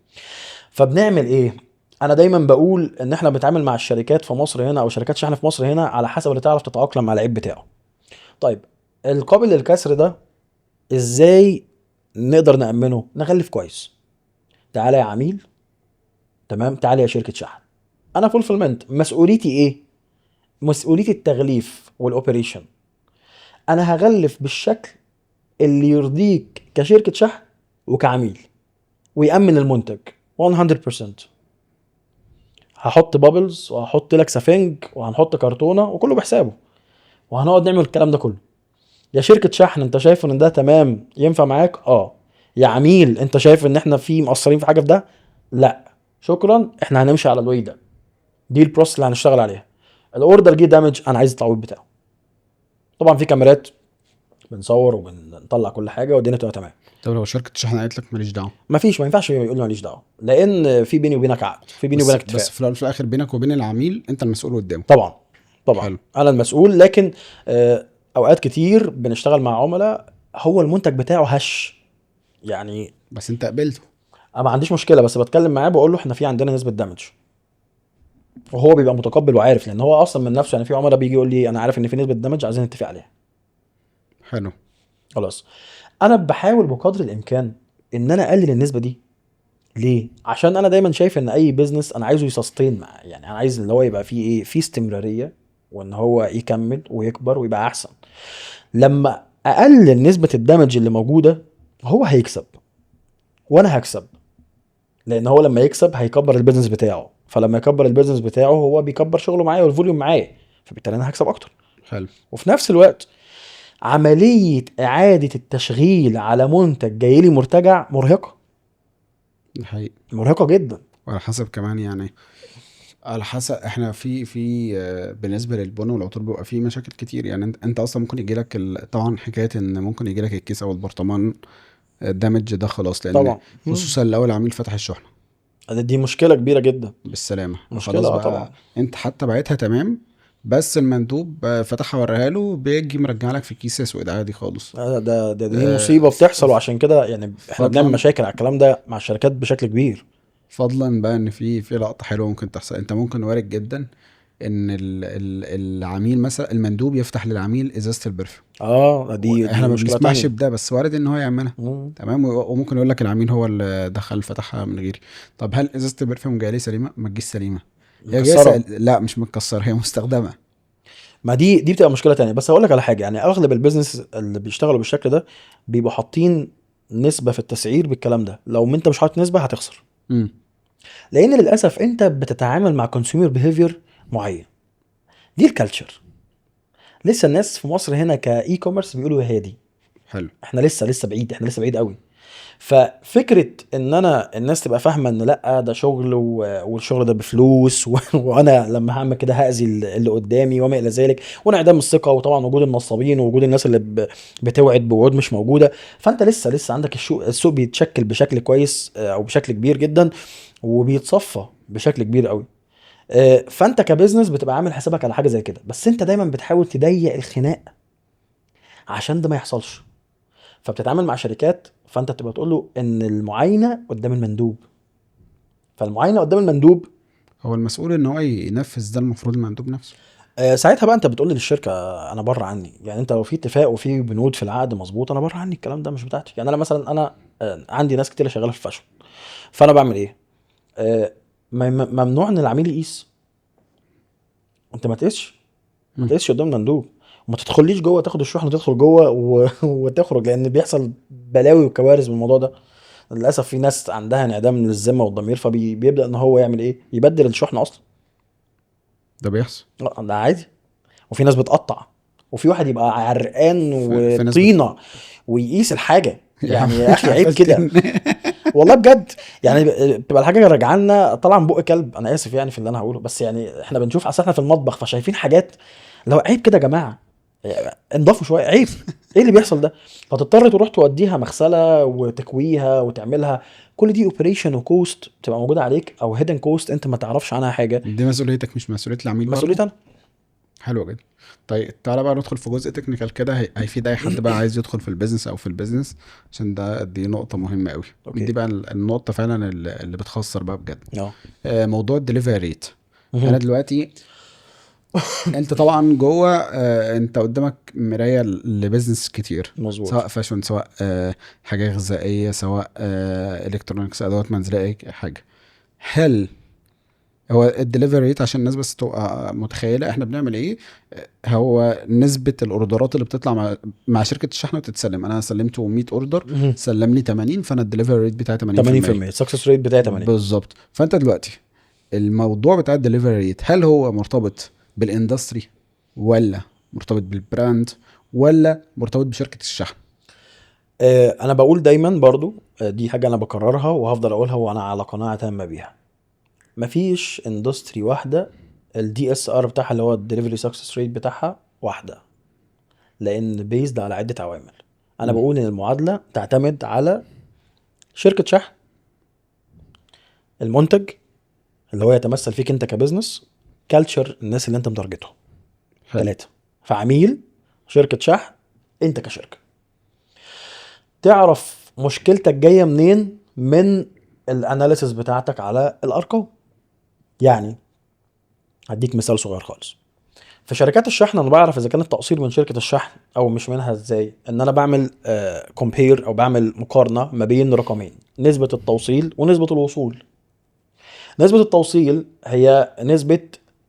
فبنعمل ايه؟ انا دايما بقول ان احنا بنتعامل مع الشركات في مصر هنا او شركات شحن في مصر هنا على حسب اللي تعرف تتاقلم مع العيب بتاعه. طيب القابل للكسر ده ازاي نقدر نأمنه؟ نغلف كويس. تعالى يا عميل، تمام، تعالى يا شركة شحن، انا فولفلمنت مسؤوليتي ايه؟ مسؤوليتي التغليف والاوبريشن. انا هغلف بالشكل اللي يرضيك كشركة شحن وكعميل ويأمن المنتج 100%. هحط بابلز وهحط لك سفنج وهنحط كرتونة وكله بحسابه، وهنقعد نعمل الكلام ده كله. يا شركة شحن انت شايف ان ده تمام ينفع معاك؟ يا عميل انت شايف ان احنا في مقصرين في حاجة في ده؟ لا، شكرا، احنا هنمشي على الواي ده. دي البروسس اللي هنشتغل عليها. الاوردر جه دامج، انا عايز التعويض بتاعه. طبعا في كاميرات بنصور وبنطلع كل حاجه والدنيا تبقى تمام. طب لو شركه الشحن قالت لك ماليش دعوه؟ مفيش، ما ينفعش يقول لي ماليش دعوه، لان في بيني وبينك عقد، في بيني بس وبينك بس اتفاق. في الاول وفي الاخر بينك وبين العميل انت المسؤول قدامه. طبعا. طبعا حلو. انا المسؤول، لكن اوقات كتير بنشتغل مع عملاء هو المنتج بتاعه هش يعني. بس انت قبلته. انا ما عنديش مشكله، بس بتكلم معاه بقول له احنا في عندنا نسبه دامج، وهو بيبقى متقبل وعارف، لان هو اصلا من نفسه يعني. في عملاء بيجي يقول لي انا عارف ان في نسبه دامج، عايزين نتفق عليها. حلو. خلاص، انا بحاول بقدر الامكان ان انا اقلل النسبه دي. ليه؟ عشان انا دايما شايف ان اي بيزنس انا عايزه يسستين معاه، يعني انا عايز اللي هو يبقى فيه ايه، فيه استمراريه، وان هو يكمل ويكبر ويبقى احسن. لما اقلل نسبه الدمج اللي موجوده، هو هيكسب وانا هكسب، لان هو لما يكسب هيكبر البيزنس بتاعه، فلما يكبر البيزنس بتاعه هو بيكبر شغله معايا والفوليوم معايا، فبالتالي انا هكسب اكتر. حلو. وفي نفس الوقت عمليه اعاده التشغيل على منتج جاي لي مرتجع مرهقه، الحقيقة مرهقه جدا. وعلى حسب كمان يعني، على حسب احنا في بالنسبه للبن والعطور بيبقى في مشاكل كتير يعني. انت اصلا ممكن يجي لك طبعا حكايه ان ممكن يجي لك الكيس او البرطمان دامج ده خلاص، لان طبعا. خصوصا لو العميل فتح الشحنه دي مشكله كبيره جدا. بالسلامه مشكله خلاص طبعا. بقى. انت حتى بعتها تمام، بس المندوب فتحها وريها له بيجي مرجع لك في كيس اسود عادي خالص. دي مصيبه بتحصل، وعشان كده يعني احنا بنعمل فضلا مشاكل على الكلام ده مع الشركات بشكل كبير. فضلا بقى ان في لقطه حلوه ممكن تحصل. انت ممكن وارد جدا ان العميل مثلا المندوب يفتح للعميل ازازه البرفيوم. دي احنا ما مشكله بنسمعش تانية. بده، بس وارد ان هو يعملها. مم. تمام. وممكن يقول لك العميل هو اللي دخل فتحها من غيري. طب هل ازازه البرفيوم جايه لي سليمه؟ ما تجيش سليمه. هي جاهزه، مكسره. لا مش متكسره، هي مستخدمه. ما دي بتبقى مشكله تانية. بس هقول لك على حاجه، يعني اغلب البيزنس اللي بيشتغلوا بالشكل ده بيبقوا حاطين نسبه في التسعير بالكلام ده. لو انت مش حاطط نسبه هتخسر، امم. لان للاسف انت بتتعامل مع كونسيومر بيهيفير معين. دي الكالتشر. لسه الناس في مصر هنا كاي كوميرس بيقولوا هي دي. حلو. احنا لسه بعيد، احنا لسه بعيد قوي. ففكره ان انا الناس تبقى فاهمه ان لا ده شغل والشغل ده بفلوس وانا لما هعمل كده هاذي اللي قدامي وما الى ذلك، وانعدام الثقه، وطبعا وجود النصابين ووجود الناس اللي بتوعد بوعود مش موجوده. فانت لسه عندك السوق بيتشكل بشكل كويس او بشكل كبير جدا، وبيتصفى بشكل كبير قوي. فانت كبزنس بتبقى عامل حسابك على حاجه زي كده، بس انت دايما بتحاول تضيق الخناق عشان ده ما يحصلش. فبتتعامل مع شركات، فانت بتبقى تقول له ان المعاينه قدام المندوب، فالمعاينه قدام المندوب. هو المسؤول ان هو ينفذ ده المفروض المندوب نفسه. ساعتها بقى انت بتقول للشركه انا بره عني. يعني انت لو في اتفاق وفي بنود في العقد مظبوط، انا بره عني الكلام ده مش بتاعتي. يعني انا مثلا انا عندي ناس كتير شغاله في الفاشن، فانا بعمل ايه؟ ممنوع ان العميل يقيس. انت ما تقيسش، ما مم. تقيسش قدام المندوب، وما تدخليش جوه تاخد الشحن وتدخل جوه وتخرج، لان بيحصل بلاوي وكوارث بالموضوع ده. للاسف في ناس عندها انعدام من الذمه والضمير، فبيبدا ان هو يعمل ايه؟ يبدل الشحن اصلا. ده بيحصل. لا ده عادي. وفي ناس بتقطع، وفي واحد يبقى عرقان في ناس وطينه ويقيس الحاجه. يا عم يعني يا اخي عيب قفلت كده. والله بجد. يعني بتبقى الحاجه راجعه لنا طالعه من بق كلب. انا اسف يعني في اللي انا هقوله، بس يعني احنا بنشوف اصل احنا في المطبخ فشايفين حاجات. لو عيب كده يا جماعه، انضفوا شويه، عيب. ايه اللي بيحصل ده؟ فتضطر تروح توديها مغسله وتكويها وتعملها. كل دي اوبريشن وكوست بتبقى موجوده عليك، او هيدن كوست انت ما تعرفش عنها حاجه. دي مسؤوليتك مش مسؤولية العميل برضو. مسؤوليتي انا. حلو جدا. طيب تعالى بقى ندخل في جزء تكنيكال كده، هيفيد اي حد بقى عايز يدخل في البيزنس او في البيزنس، عشان دي نقطة مهمة قوي. اوكي. دي بقى النقطة فعلا اللي بتخسر بقى بجد. اه. موضوع الدليفري ريت. انا مهم. دلوقتي، انت طبعا جوه، انت قدامك مراية لبيزنس كتير، مظبوط. سواء فاشن، سواء حاجة غذائية، سواء الكترونيكس، ادوات منزلية، اي حاجة. هل هو الدليفري ريت، عشان الناس بس تبقى متخيله احنا بنعمل ايه، هو نسبه الاوردرات اللي بتطلع مع شركه الشحن وتتسلم. انا سلمته 100 اوردر، مهم. سلم لي 80، فانا الدليفري ريت بتاعي 80%. 80% السكسس ريت بتاعي 80. بالظبط. فانت دلوقتي الموضوع بتاع الدليفري ريت، هل هو مرتبط بالاندستري، ولا مرتبط بالبراند، ولا مرتبط بشركه الشحن؟ انا بقول دايما برضو، دي حاجه انا بكررها وهفضل اقولها وانا على قناعه تامه بيها. مفيش اندستري واحده الدي اس ار بتاعها اللي هو الدليفري سكسس ريت بتاعها واحده، لان بيزد على عده عوامل. انا مم. بقول ان المعادله تعتمد على شركه شحن، المنتج اللي هو يتمثل فيك انت كبزنس، كالتشر الناس اللي انت متارجتهم. حلو. ثلاثه. فعميل، شركه شحن، انت كشركه. تعرف مشكلتك جايه منين من الاناليسيس بتاعتك على الارقام. يعني هديك مثال صغير خالص. في شركات الشحن انا بعرف اذا كان التقصير من شركه الشحن او مش منها ازاي. ان انا بعمل كومبير او بعمل مقارنه ما بين رقمين: نسبه التوصيل ونسبه الوصول. نسبه التوصيل هي نسبه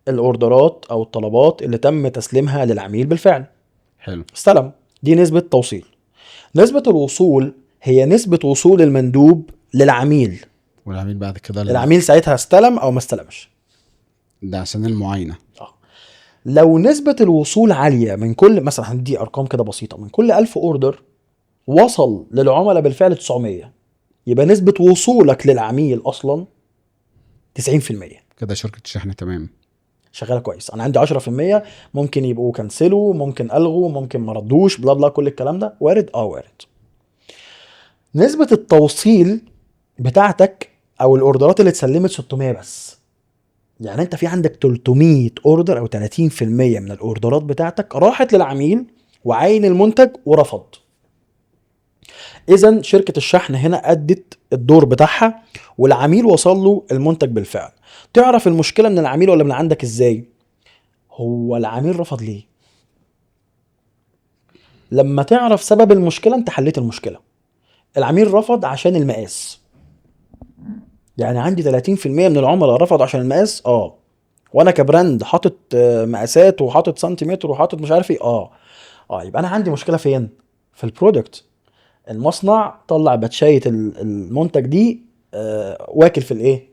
الاوردرات او الطلبات اللي تم تسليمها للعميل بالفعل، حلو. استلم. دي نسبه توصيل. نسبه الوصول هي نسبه وصول المندوب للعميل. والعميل بعد كده العميل ساعتها استلم او ما استلمش. ده عشان المعاينه. لو نسبة الوصول عالية، من كل مثلا هندي ارقام كده بسيطة، من كل 1000 اوردر وصل للعملاء بالفعل 900، يبقى نسبة وصولك للعميل اصلا 90%. كده شركه الشحن تمام. شغالة كويس. انا عندي 10% ممكن يبقوا كنسلوا، ممكن الغوا، ممكن ما ردوش، بلا بلا، كل الكلام ده وارد. وارد. نسبة التوصيل بتاعتك او الاوردرات اللي اتسلمت 600 بس. يعني انت في عندك 300 اوردر او 30% من الاوردرات بتاعتك راحت للعميل وعاين المنتج ورفض. اذا شركة الشحن هنا ادت الدور بتاعها، والعميل وصل له المنتج بالفعل. تعرف المشكلة من العميل ولا من عندك ازاي؟ هو العميل رفض ليه؟ لما تعرف سبب المشكلة انت حليت المشكلة. العميل رفض عشان المقاس. يعني عندي 30% من العملاء رفضوا عشان المقاس. وانا كبراند حاطط مقاسات وحاطط سنتيمتر وحاطط مش عارف ايه، يبقى انا عندي مشكله فين؟ في البرودكت. المصنع طلع باتشايه المنتج دي واكل في الايه،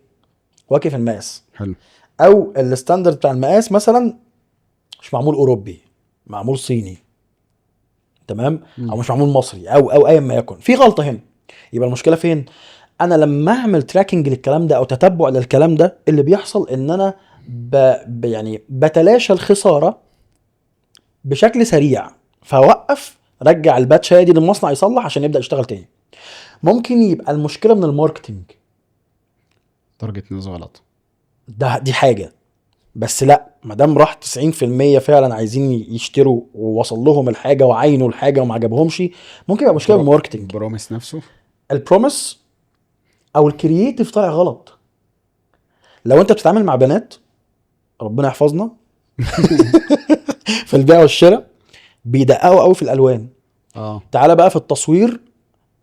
واكل في المقاس، حلو. او الستاندرد بتاع المقاس مثلا مش معمول اوروبي، معمول صيني، تمام، او مم. مش معمول مصري، او ايا ما يكن، في غلطه هنا. يبقى المشكله فين؟ انا لما اعمل تراكنج للكلام ده او تتبع للكلام ده، اللي بيحصل ان انا يعني بتلاشى الخساره بشكل سريع، فوقف رجع الباتشايه دي للمصنع يصلح عشان يبدا يشتغل تاني. ممكن يبقى المشكله من الماركتينج، تارجت ناس غلط. دي حاجه. بس لا، ما دام راح 90% فعلا عايزين يشتروا ووصل لهم الحاجه وعينوا الحاجه وما عجبهمش، ممكن يبقى مشكله من الماركتينج. البروميس نفسه. البروميس او الكرييتيف طالع غلط. لو انت بتتعامل مع بنات، ربنا يحفظنا في البيع والشراء، بيدققوا قوي في الالوان. اه تعالى بقى في التصوير،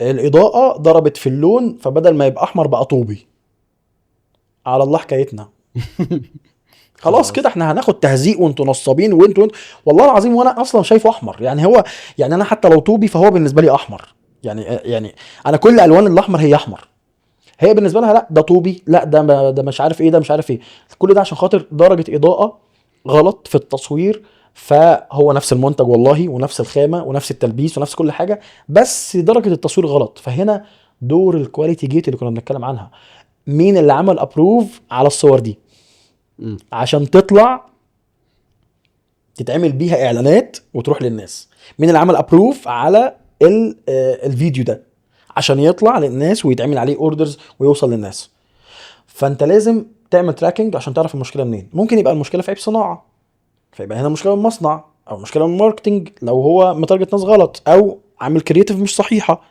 الاضاءه ضربت في اللون، فبدل ما يبقى احمر بقى طوبي، على الله حكايتنا. خلاص كده احنا هناخد تهزيق وانتوا نصابين وانتوا والله العظيم، وانا اصلا شايفه احمر. يعني هو، يعني انا حتى لو طوبي فهو بالنسبه لي احمر. يعني انا كل الوان الاحمر هي احمر، هي بالنسبه لها لا ده طوبي، لا ده مش عارف ايه، ده مش عارف ايه. كل ده عشان خاطر درجه اضاءه غلط في التصوير. فهو نفس المنتج والله، ونفس الخامه ونفس التلبيس ونفس كل حاجه، بس درجه التصوير غلط. فهنا دور الكواليتي جيت اللي كنا بنتكلم عنها. مين اللي عمل ابروف على الصور دي مم. عشان تطلع تتعمل بيها اعلانات وتروح للناس؟ مين اللي عمل ابروف على الفيديو ده عشان يطلع للناس ويتعمل عليه اوردرز ويوصل للناس؟ فانت لازم تعمل تراكنج عشان تعرف المشكله منين. ممكن يبقى المشكله في عيب صناعه، فيبقى هنا مشكله من المصنع، او مشكله من الماركتنج لو هو متارجت ناس غلط، او عامل كرييتيف مش صحيحه.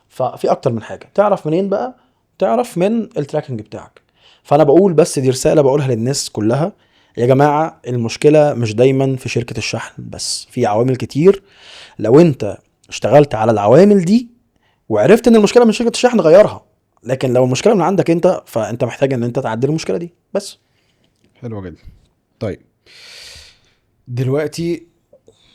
ففي اكتر من حاجه. تعرف منين بقى؟ تعرف من التراكنج بتاعك. فانا بقول بس دي رساله بقولها للناس كلها: يا جماعه المشكله مش دايما في شركه الشحن بس، في عوامل كتير. لو انت اشتغلت على العوامل دي وعرفت ان المشكله من شركه الشحن، غيرها. لكن لو المشكله من عندك انت، فانت محتاج ان انت تعدل المشكله دي بس. حلوة جدا. طيب دلوقتي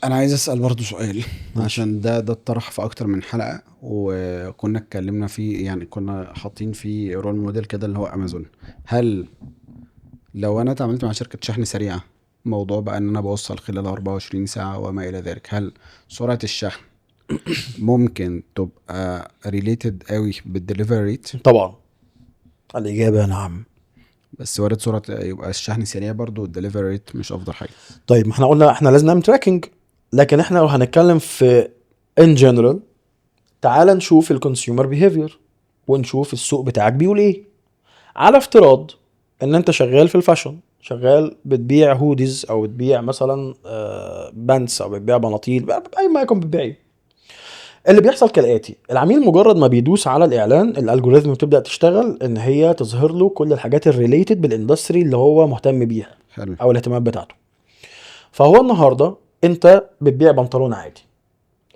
انا عايز اسال برضو سؤال، عشان ده اتطرح في اكتر من حلقه وكنا اتكلمنا فيه، يعني كنا حاطين فيه رول موديل كده اللي هو امازون. هل لو انا اتعاملت مع شركه شحن سريعه، موضوع بقى ان انا بوصل خلال 24 ساعه وما الى ذلك، هل سرعه الشحن ممكن تبقى ريليتد قوي بالدليفري ريت؟ طبعا الاجابه نعم. بس وارد سرعه يبقى الشحن سريع برضو والدليفري ريت مش افضل حاجه. طيب ما احنا قلنا احنا لازم نعمل تراكنج، لكن احنا لو هنتكلم في ان جنرال، تعال نشوف الكونسيومر بيهيفير ونشوف السوق بتاعك بيقول ايه. على افتراض ان انت شغال في الفاشن، شغال بتبيع هوديز او بتبيع مثلا بانس او بتبيع بناطيل، اي ما يكون بتبيع ايه. اللي بيحصل كالاتي: العميل مجرد ما بيدوس على الاعلان، الالجوريثم بتبدا تشتغل ان هي تظهر له كل الحاجات الريليتد بالاندستري اللي هو مهتم بيها حلو. او الاهتمامات بتاعته. فهو النهارده انت بتبيع بنطلون عادي،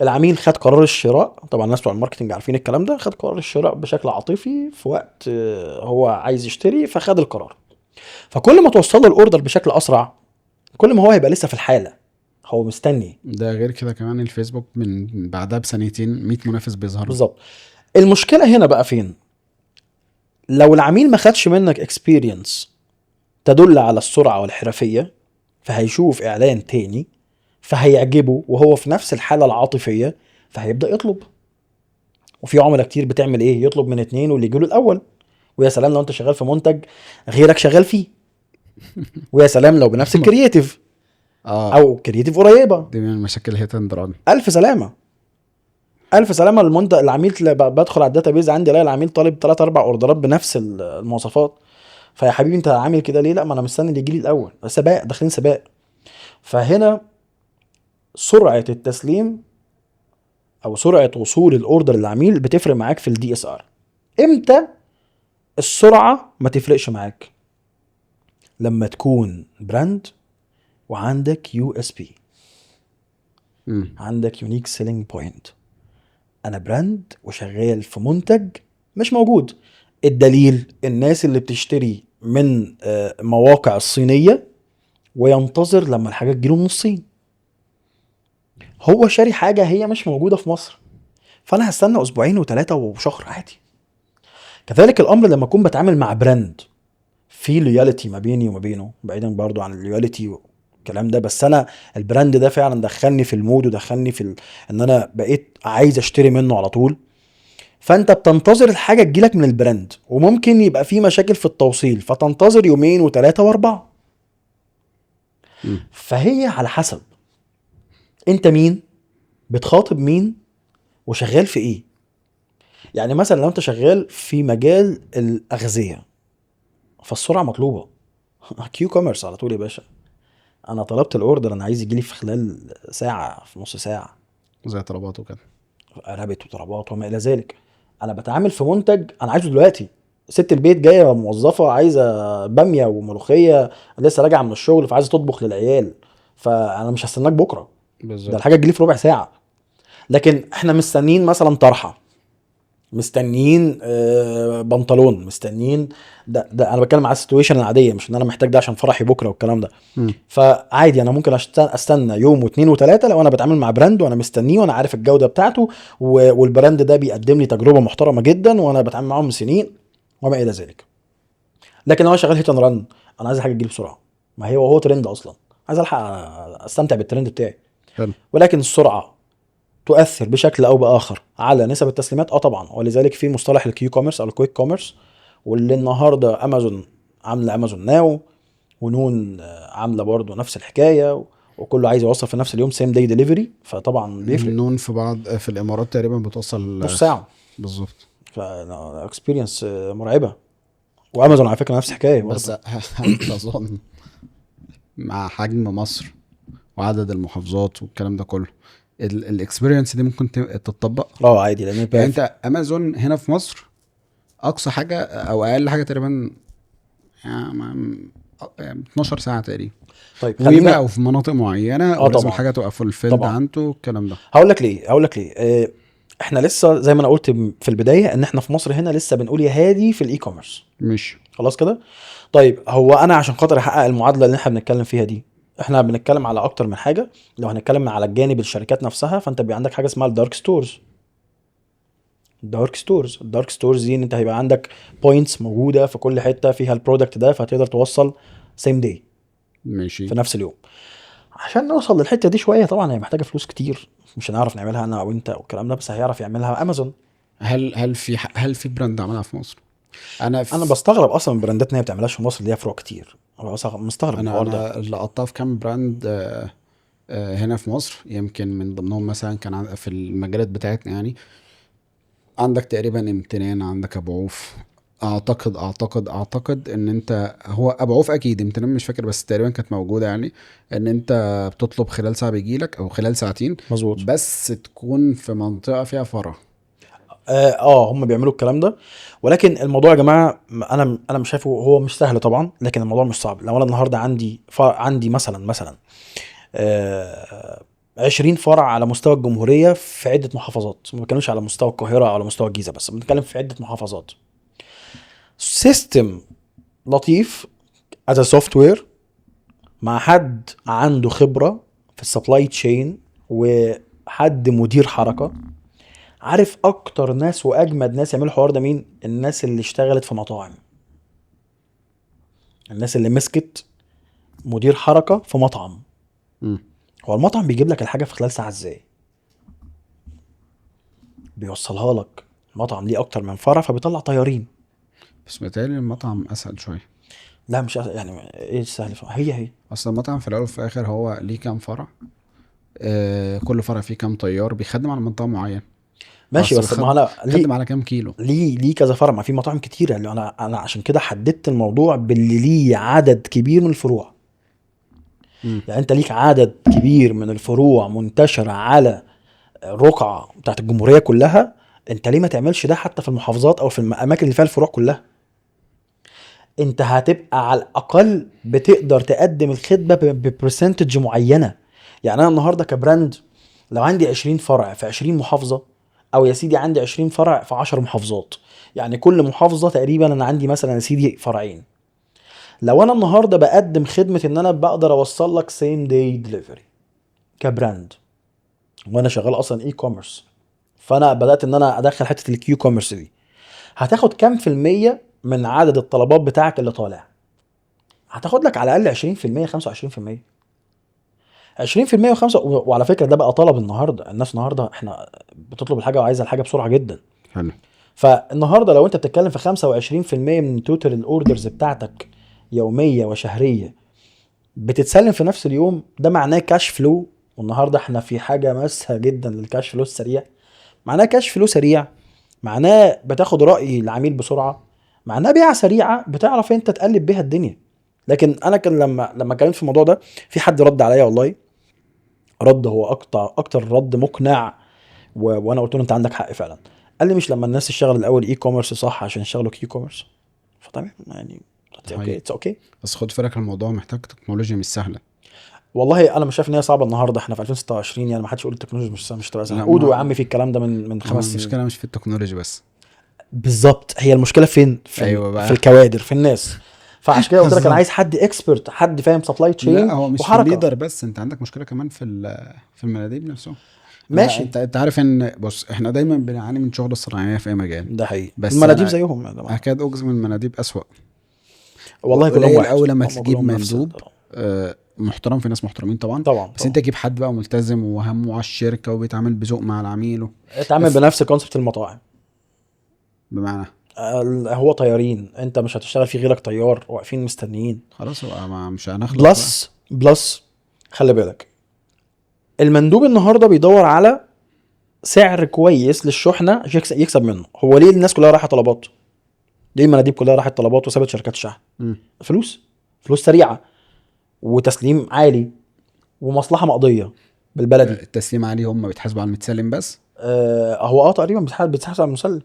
العميل خد قرار الشراء، طبعا الناس بتوع الماركتنج عارفين الكلام ده، خد قرار الشراء بشكل عاطفي في وقت هو عايز يشتري، فخد القرار. فكل ما توصل له الاوردر بشكل اسرع، كل ما هو هيبقى لسه في الحاله، هو مستني. ده غير كده كمان الفيسبوك من بعدها بسنتين 100 منافس بيظهر له. بالظبط. المشكله هنا بقى فين؟ لو العميل ما خدش منك اكسبيرينس تدل على السرعه والحرفيه، فهيشوف اعلان تاني فهيعجبه وهو في نفس الحاله العاطفيه، فهيبدا يطلب. وفي عملاء كتير بتعمل ايه؟ يطلب من اتنين واللي يجيله الاول. ويا سلام لو انت شغال في منتج غيرك شغال فيه، ويا سلام لو بنفس الكرياتيف اه او كرياتيف قريبه. دي من المشاكل هيت اند ران. الف سلامه، الف سلامه. المنتج العميل بدخل على الداتابيز عندي الاقي العميل طالب 3 4 اوردرات بنفس المواصفات. فيا حبيبي انت عامل كده ليه؟ لا ما انا مستني اللي يجي لي الاول، سباق، داخلين سباق. فهنا سرعه التسليم او سرعه وصول الاوردر للعميل بتفرق معاك في الدي اس ار. امتى السرعه ما تفرقش معاك؟ لما تكون براند وعندك يو اس بي، عندك يونيك سيلينج بوينت. انا براند وشغال في منتج مش موجود. الدليل الناس اللي بتشتري من مواقع الصينيه وينتظر لما الحاجه تجيله من الصين. هو شاري حاجه هي مش موجوده في مصر، فانا هستنى اسبوعين وثلاثه وشهر عادي. كذلك الامر لما اكون بتعامل مع براند في لويالتي ما بيني وما بينه، بعيدا برضو عن اللويالتي والكلام ده، بس انا البراند ده فعلا دخلني في المود ودخلني في ان انا بقيت عايز اشتري منه على طول. فانت بتنتظر الحاجه تجيلك من البراند، وممكن يبقى في مشاكل في التوصيل فتنتظر يومين وثلاثه واربعه. مم. فهي على حسب انت مين، بتخاطب مين، وشغال في ايه. يعني مثلا لو انت شغال في مجال الاغذيه فالسرعه مطلوبه. كيو كوميرس على طول يا باشا، انا طلبت الاوردر انا عايز يجيلي في خلال ساعه، في نص ساعه. زي طلبات وكده. قرابت وطلبات وما الى ذلك. انا بتعامل في منتج انا عايزه دلوقتي. ست البيت جايه موظفه عايزه باميه وملوخيه، لسه راجعه من الشغل فعايزه تطبخ للعيال، فانا مش هستناك بكره، ده الحاجه بالظبط. تجيلي في ربع ساعه. لكن احنا مستنيين مثلا طرحه، مستنيين بنطلون، مستنيين. ده انا بتكلم على السيتويشن العاديه، مش ان انا محتاج ده عشان فرحي بكره والكلام ده. مم. فعادي انا ممكن استنى يوم واثنين وثلاثه لو انا بتعامل مع براند وانا مستنيه وانا عارف الجوده بتاعته، والبراند ده بيقدم لي تجربه محترمه جدا وانا بتعامل معاهم من سنين وما الى ذلك. لكن لو انا شغال هيت اند ران، انا عايز حاجه تجيلي بسرعه، ما هو ترند اصلا، عايز الحق استمتع بالترند بتاعي. حلو. ولكن السرعه تؤثر بشكل او باخر على نسب التسليمات، طبعا. ولذلك في مصطلح الكيو كوميرس او الكويك كوميرس، واللي النهارده امازون عامله امازون ناو، ونون عامله برضو نفس الحكايه، وكله عايز يوصل في نفس اليوم سيم داي ديليفري، فطبعا بيفرق. نون في بعض في الامارات تقريبا بتوصل نص ساعه. بالظبط. فاكسبيرينس مرعبه. وامازون على فكره نفس الحكايه بس برضو. هل تظن مع حجم مصر وعدد المحافظات والكلام ده كله الاكسبيرينس دي ممكن تتطبق؟ عادي لان يعني انت امازون هنا في مصر اقصى حاجه او اقل حاجه تقريبا يعني 12 ساعه تقريبا، طيب خلينا. ويبقى في مناطق معينه ولازم طبعا الحاجه تبقى فول فيلد طبعا عنده الكلام ده. هقول لك ليه احنا لسه زي ما انا قلت في البدايه ان احنا في مصر هنا لسه بنقول يا هادي في الاي كوميرس. مش خلاص كده. طيب هو انا عشان خاطر احقق المعادله اللي احنا بنتكلم فيها دي، احنا بنتكلم على اكتر من حاجه. لو هنتكلم على الجانب الشركات نفسها، فانت بيبقى عندك حاجه اسمها الدارك ستورز. الدارك ستورز دي ان انت هيبقى عندك بوينتس موجوده في كل حته فيها البرودكت ده، فهتقدر توصل سيم داي، ماشي. في نفس اليوم. عشان نوصل للحته دي شويه طبعا هي محتاجه فلوس كتير، مش هنعرف نعملها انا او انت والكلام ده، بس هيعرف يعملها امازون. هل في براند عملها في مصر؟ انا بستغرب اصلا من البراندات ان هي ما بتعملهاش في مصر، ليها فروع كتير. انا مستغرب من الحوار ده. انا اللي قطعت في كام براند هنا في مصر، يمكن من ضمنهم مثلا كان في المجالات بتاعتنا يعني. عندك تقريبا امتنان، عندك ابو عوف. اعتقد ان انت هو ابو عوف اكيد، امتنان مش فاكر بس تقريبا كانت موجوده يعني. ان انت بتطلب خلال ساعه بيجيلك او خلال ساعتين، مظبوط. بس تكون في منطقه فيها فرع. هم بيعملوا الكلام ده. ولكن الموضوع يا جماعه انا مش شايفه، هو مش سهل طبعا، لكن الموضوع مش صعب. لو انا النهارده عندي مثلا 20 فرع على مستوى الجمهوريه في عده محافظات، ما بنتكلمش على مستوى القاهره او على مستوى الجيزه بس، بنتكلم في عده محافظات. سيستم لطيف از سوفت وير، مع حد عنده خبره في السبلاي تشين، وحد مدير حركه عارف اكتر ناس واجمد ناس يعملوا الحوار ده مين. الناس اللي اشتغلت في مطاعم، الناس اللي مسكت مدير حركه في مطعم. مم. هو المطعم بيجيب لك الحاجه في خلال ساعه ازاي؟ بيوصلها لك. المطعم ليه اكتر من فرع فبيطلع طيارين. بس متهيألي المطعم اسهل شويه. لا مش يعني ايه السهل هي اصل المطعم في الاول وفي الاخر هو ليه كام فرع، كل فرع فيه كام طيار بيخدم على منطقه معينه. ماشي. بس ما انا بيخدم على كام كيلو. ليه كذا فرع، ما في مطاعم كتيره. اللي انا عشان كده حددت الموضوع باللي ليه عدد كبير من الفروع. مم. يعني انت ليك عدد كبير من الفروع منتشره على الرقعه بتاعت الجمهوريه كلها، انت ليه ما تعملش ده حتى في المحافظات او في الاماكن اللي فيها الفروع كلها؟ انت هتبقى على الاقل بتقدر تقدم الخدمه ببرسنتج معينه. يعني انا النهارده كبراند لو عندي 20 فرع في 20 محافظه، او يا سيدي عندي 20 فرع في 10 محافظات، يعني كل محافظه تقريبا انا عندي مثلا يا سيدي فرعين. لو انا النهارده بقدم خدمه ان انا بقدر اوصل لك سيم داي دليفري كبراند، وانا شغال اصلا اي كوميرس، فانا بدات ان انا ادخل حته الكيو كوميرس دي، هتاخد كام في الميه من عدد الطلبات بتاعك اللي طالع؟ هتاخد لك على الاقل 20%، 25%. 20% وخمسة، وعلى فكره ده بقى طلب النهارده، الناس النهارده احنا بتطلب الحاجه وعايزه الحاجه بسرعه جدا. حلو. فالنهارده لو انت بتتكلم في 25% من توتال الاوردرز بتاعتك يوميه وشهريه بتتسلم في نفس اليوم، ده معناه كاش فلو. والنهارده احنا في حاجه ماسه جدا للكاش فلو السريع. معناه كاش فلو سريع، معناه بتاخد راي العميل بسرعه، معناه بيعه سريعه بتعرف انت تقلب بيها الدنيا. لكن انا كان لما اتكلمت في الموضوع ده، في حد رد عليا والله، رد هو اكتر رد مقنع، وانا قلت له انت عندك حق فعلا. قال لي مش لما الناس تشتغل الاول اي كوميرس صح عشان يشتغلوا كي كوميرس؟ فتمام يعني، اوكي، حقيقي. اتس اوكي. بس خد بالك الموضوع محتاج تكنولوجيا مش سهله. والله انا مش شايف ان هي صعبه النهارده، احنا في 2026 يعني، ما حدش يقول التكنولوجيا مش تبقى سهله. لا، قولوا يا ما عم في الكلام ده من هو 5 سنين. المشكله مش في التكنولوجيا بس. بالظبط، هي المشكله فين؟ ايوه في بقى. الكوادر، في الناس. فعشان كده قلت لك انا بالظبط. عايز حد اكسبرت، حد فاهم سبلاي لا، تشين هو مش في وحركه. الليدر بس، انت عندك مشكله كمان في المناديب نفسهم. ماشي، انت عارف ان، بص، احنا دايما بنعاني من شغل الصناعيه في اي مجال. ده حقيقي، بس المناديب انا زيهم يا جماعه. اكاد اجزم المناديب اسوأ. والله كلهم قليل واحد، قوي لما هم تجيب كلهم نفس مندوب محترم. في ناس محترمين طبعا، طبعا بس انت طبعا. تجيب حد بقى ملتزم وهمه على الشركه وبيتعامل بذوق مع العميل اتعامل اف- بنفس كونسبت المطاعم. بمعنى، هو طيارين، انت مش هتشتغل في غيرك طيار واقفين مستنيين. خلاص بقى ما مش هنخلص بقى. بلس خلي بالك، المندوب النهارده بيدور على سعر كويس للشحنه عشان يكسب منه. هو ليه الناس كلها رايحه طلبات؟ ليه المناديب كلها راحت طلبات وسابت شركات الشحن؟ مم. فلوس، فلوس سريعه وتسليم عالي ومصلحه مقضيه بالبلدي. التسليم عليه، هم بيتحاسبوا على المتسلم بس. هو تقريبا بيتحاسب على المسلم.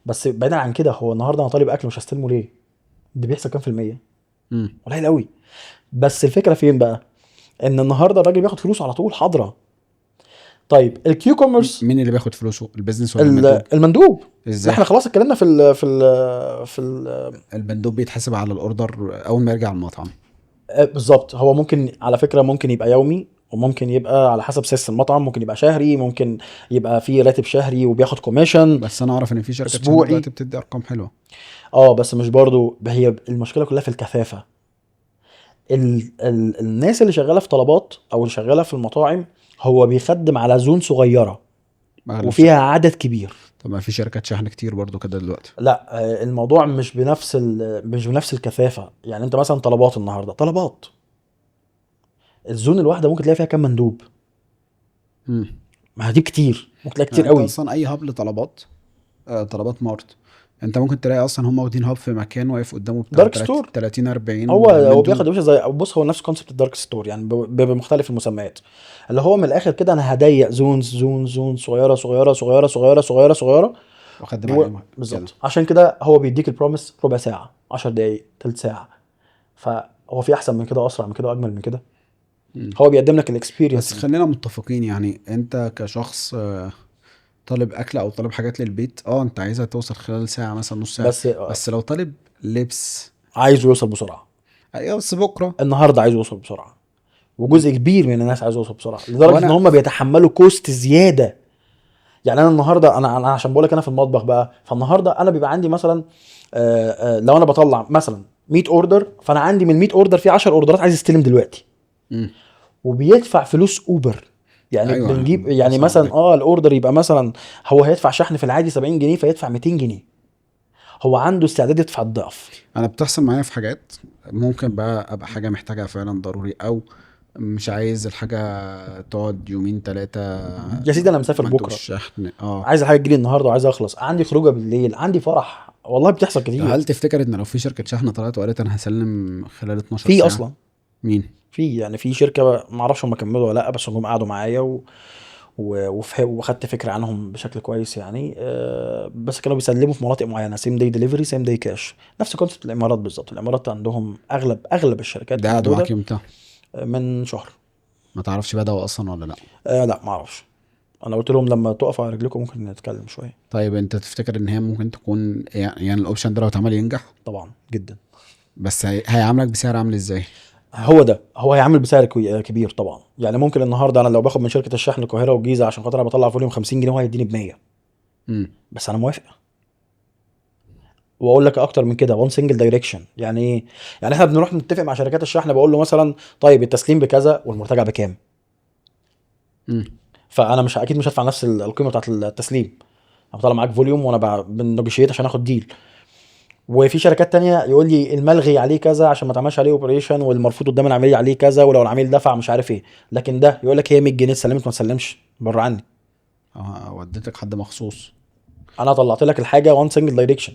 بس بعيدا عن كده، هو النهارده انا طالب اكل مش هستلمه ليه؟ ده بيحسب كام في الميه؟ مم. قليل قوي. بس الفكره فين بقى؟ ان النهارده الراجل بياخد فلوسه على طول حاضره. طيب الكيو كوميرس، مين اللي بياخد فلوسه، البيزنس ولا المندوب؟ المندوب. لا ازاي؟ احنا خلاص اتكلمنا في ال المندوب بيتحاسب على الاوردر اول ما يرجع المطعم. بالظبط. هو ممكن على فكره ممكن يبقى يومي، وممكن يبقى على حسب سيستم المطعم، ممكن يبقى شهري، ممكن يبقى في راتب شهري وبياخد كوميشن بس انا اعرف ان في شركات شحن اسبوعي. دلوقتي بتدي ارقام حلوه. بس مش برضو هي المشكله كلها في الكثافه. الناس اللي شغاله في طلبات او اللي شغاله في المطاعم، هو بيخدم على زون صغيره اغلب وفيها عدد كبير. طب ما في شركات شحن كتير برضو كده دلوقتي. لا الموضوع مش بنفس الكثافه. يعني انت مثلا طلبات النهارده، طلبات الزون الواحده ممكن تلاقي فيها كام مندوب؟ مم. ما دي كتير، ممكن تلاقي يعني كتير انت قوي. اصلا اي هاب لطلبات، طلبات مارت، انت ممكن تلاقي اصلا هم واخدين هاب في مكان واقف قدامه بتاع دارك ستور. 30 40 هو بياخد مندوب. يا باشا زي، بص هو نفس كونسبت الدارك ستور يعني، بمختلف المسميات. اللي هو من الاخر كده انا هضيق زون صغيره صغيره صغيره صغيره صغيره صغيره. واخدم عليهم كده. بالظبط، عشان كده هو بيديك البروميس ربع ساعه، 10 دقائق، تلت ساعه. فهو في احسن من كده، اسرع من كده، اجمل من كده؟ مم. هو بيقدم لك بس الاكسبيرينس دي. خلينا متفقين، يعني انت كشخص طالب اكل او طالب حاجات للبيت، انت عايزها توصل خلال ساعة مثلا، نص ساعة. بس بس لو طالب لبس، عايزه يوصل بسرعه. ايوه بس بكرة. النهارده عايزه يوصل بسرعه، مم. وجزء كبير من الناس عايزه يوصل بسرعه هو لدرجه ان انا هم بيتحملوا كوست زياده. يعني انا النهارده، انا عشان بقول لك انا في المطبخ بقى، فالنهارده انا بيبقى عندي مثلا لو انا بطلع مثلا 100 اوردر، فانا عندي من 100 اوردر في 10 اوردرات عايز استلم دلوقتي، مم. وبيدفع فلوس اوبر. يعني ايوه، بنجيب ده يعني صعب مثلا جدا. الاوردر يبقى مثلا، هو هيدفع شحن في العادي 70 جنيه، فيدفع 200 جنيه. هو عنده استعداد يدفع الضعف. انا بتحصل معايا في حاجات، ممكن بقى ابقى حاجة محتاجها فعلا ضروري، او مش عايز الحاجة تقعد يومين ثلاثة. يا سيدي انا مسافر ما انتوا بكره، الشحن عايز الحاجه تجيلي النهارده، وعايز اخلص، عندي خروجه بالليل، عندي فرح، والله بتحصل كتير. هل تفتكر ان لو في شركة شحن طلعت وقالت انا هسلم خلال 12 في ساعة؟ اصلا، مين؟ في شركه ما اعرفش هم كملوا ولا لا، بس هم قعدوا معايا وخدت فكره عنهم بشكل كويس يعني. بس كانوا بيسلموا في مناطق معينه، سيم داي دليفري، سيم داي كاش، نفس كونسبت الامارات بالظبط. الامارات عندهم اغلب الشركات ده قعدوا معاك الموجوده. امتى؟ من شهر. ما تعرفش بدأوا اصلا ولا لا؟ لا ما اعرفش. انا قلت لهم لما تقفوا على رجلكم ممكن نتكلم شويه. طيب انت تفتكر ان هي ممكن تكون، يعني الاوبشن ده لو اتعمل ينجح؟ طبعا جدا. بس هيعاملك بسعر عامل ازاي؟ هو هيعمل بسعر كبير طبعا. يعني ممكن النهارده انا لو باخد من شركه الشحن القاهره والجيزه عشان خاطر انا بطلع فوليوم 50 جنيه، هو هيديني ب 100. امم. بس انا موافق. واقول لك اكتر من كده، وان سنجل دايركشن. يعني ايه؟ يعني احنا بنروح نتفق مع شركات الشحن، بقول له مثلا طيب التسليم بكذا والمرتجع بكام. امم. فانا مش اكيد مش هدفع نفس القيمه بتاعت التسليم. انا بطلع معاك فوليوم وانا بنجوشيت عشان اخد ديل. وفي شركات تانية يقول لي الملغي عليه كذا عشان ما تعملش عليه اوبريشن، والمرفوض قدام العميل عليه كذا، ولو العميل دفع مش عارف ايه. لكن ده يقول لك هي 100 جنيه سلمت ما تسلمش بره عني. وديتك حد مخصوص. انا طلعت لك الحاجه وان سنجل دايركشن،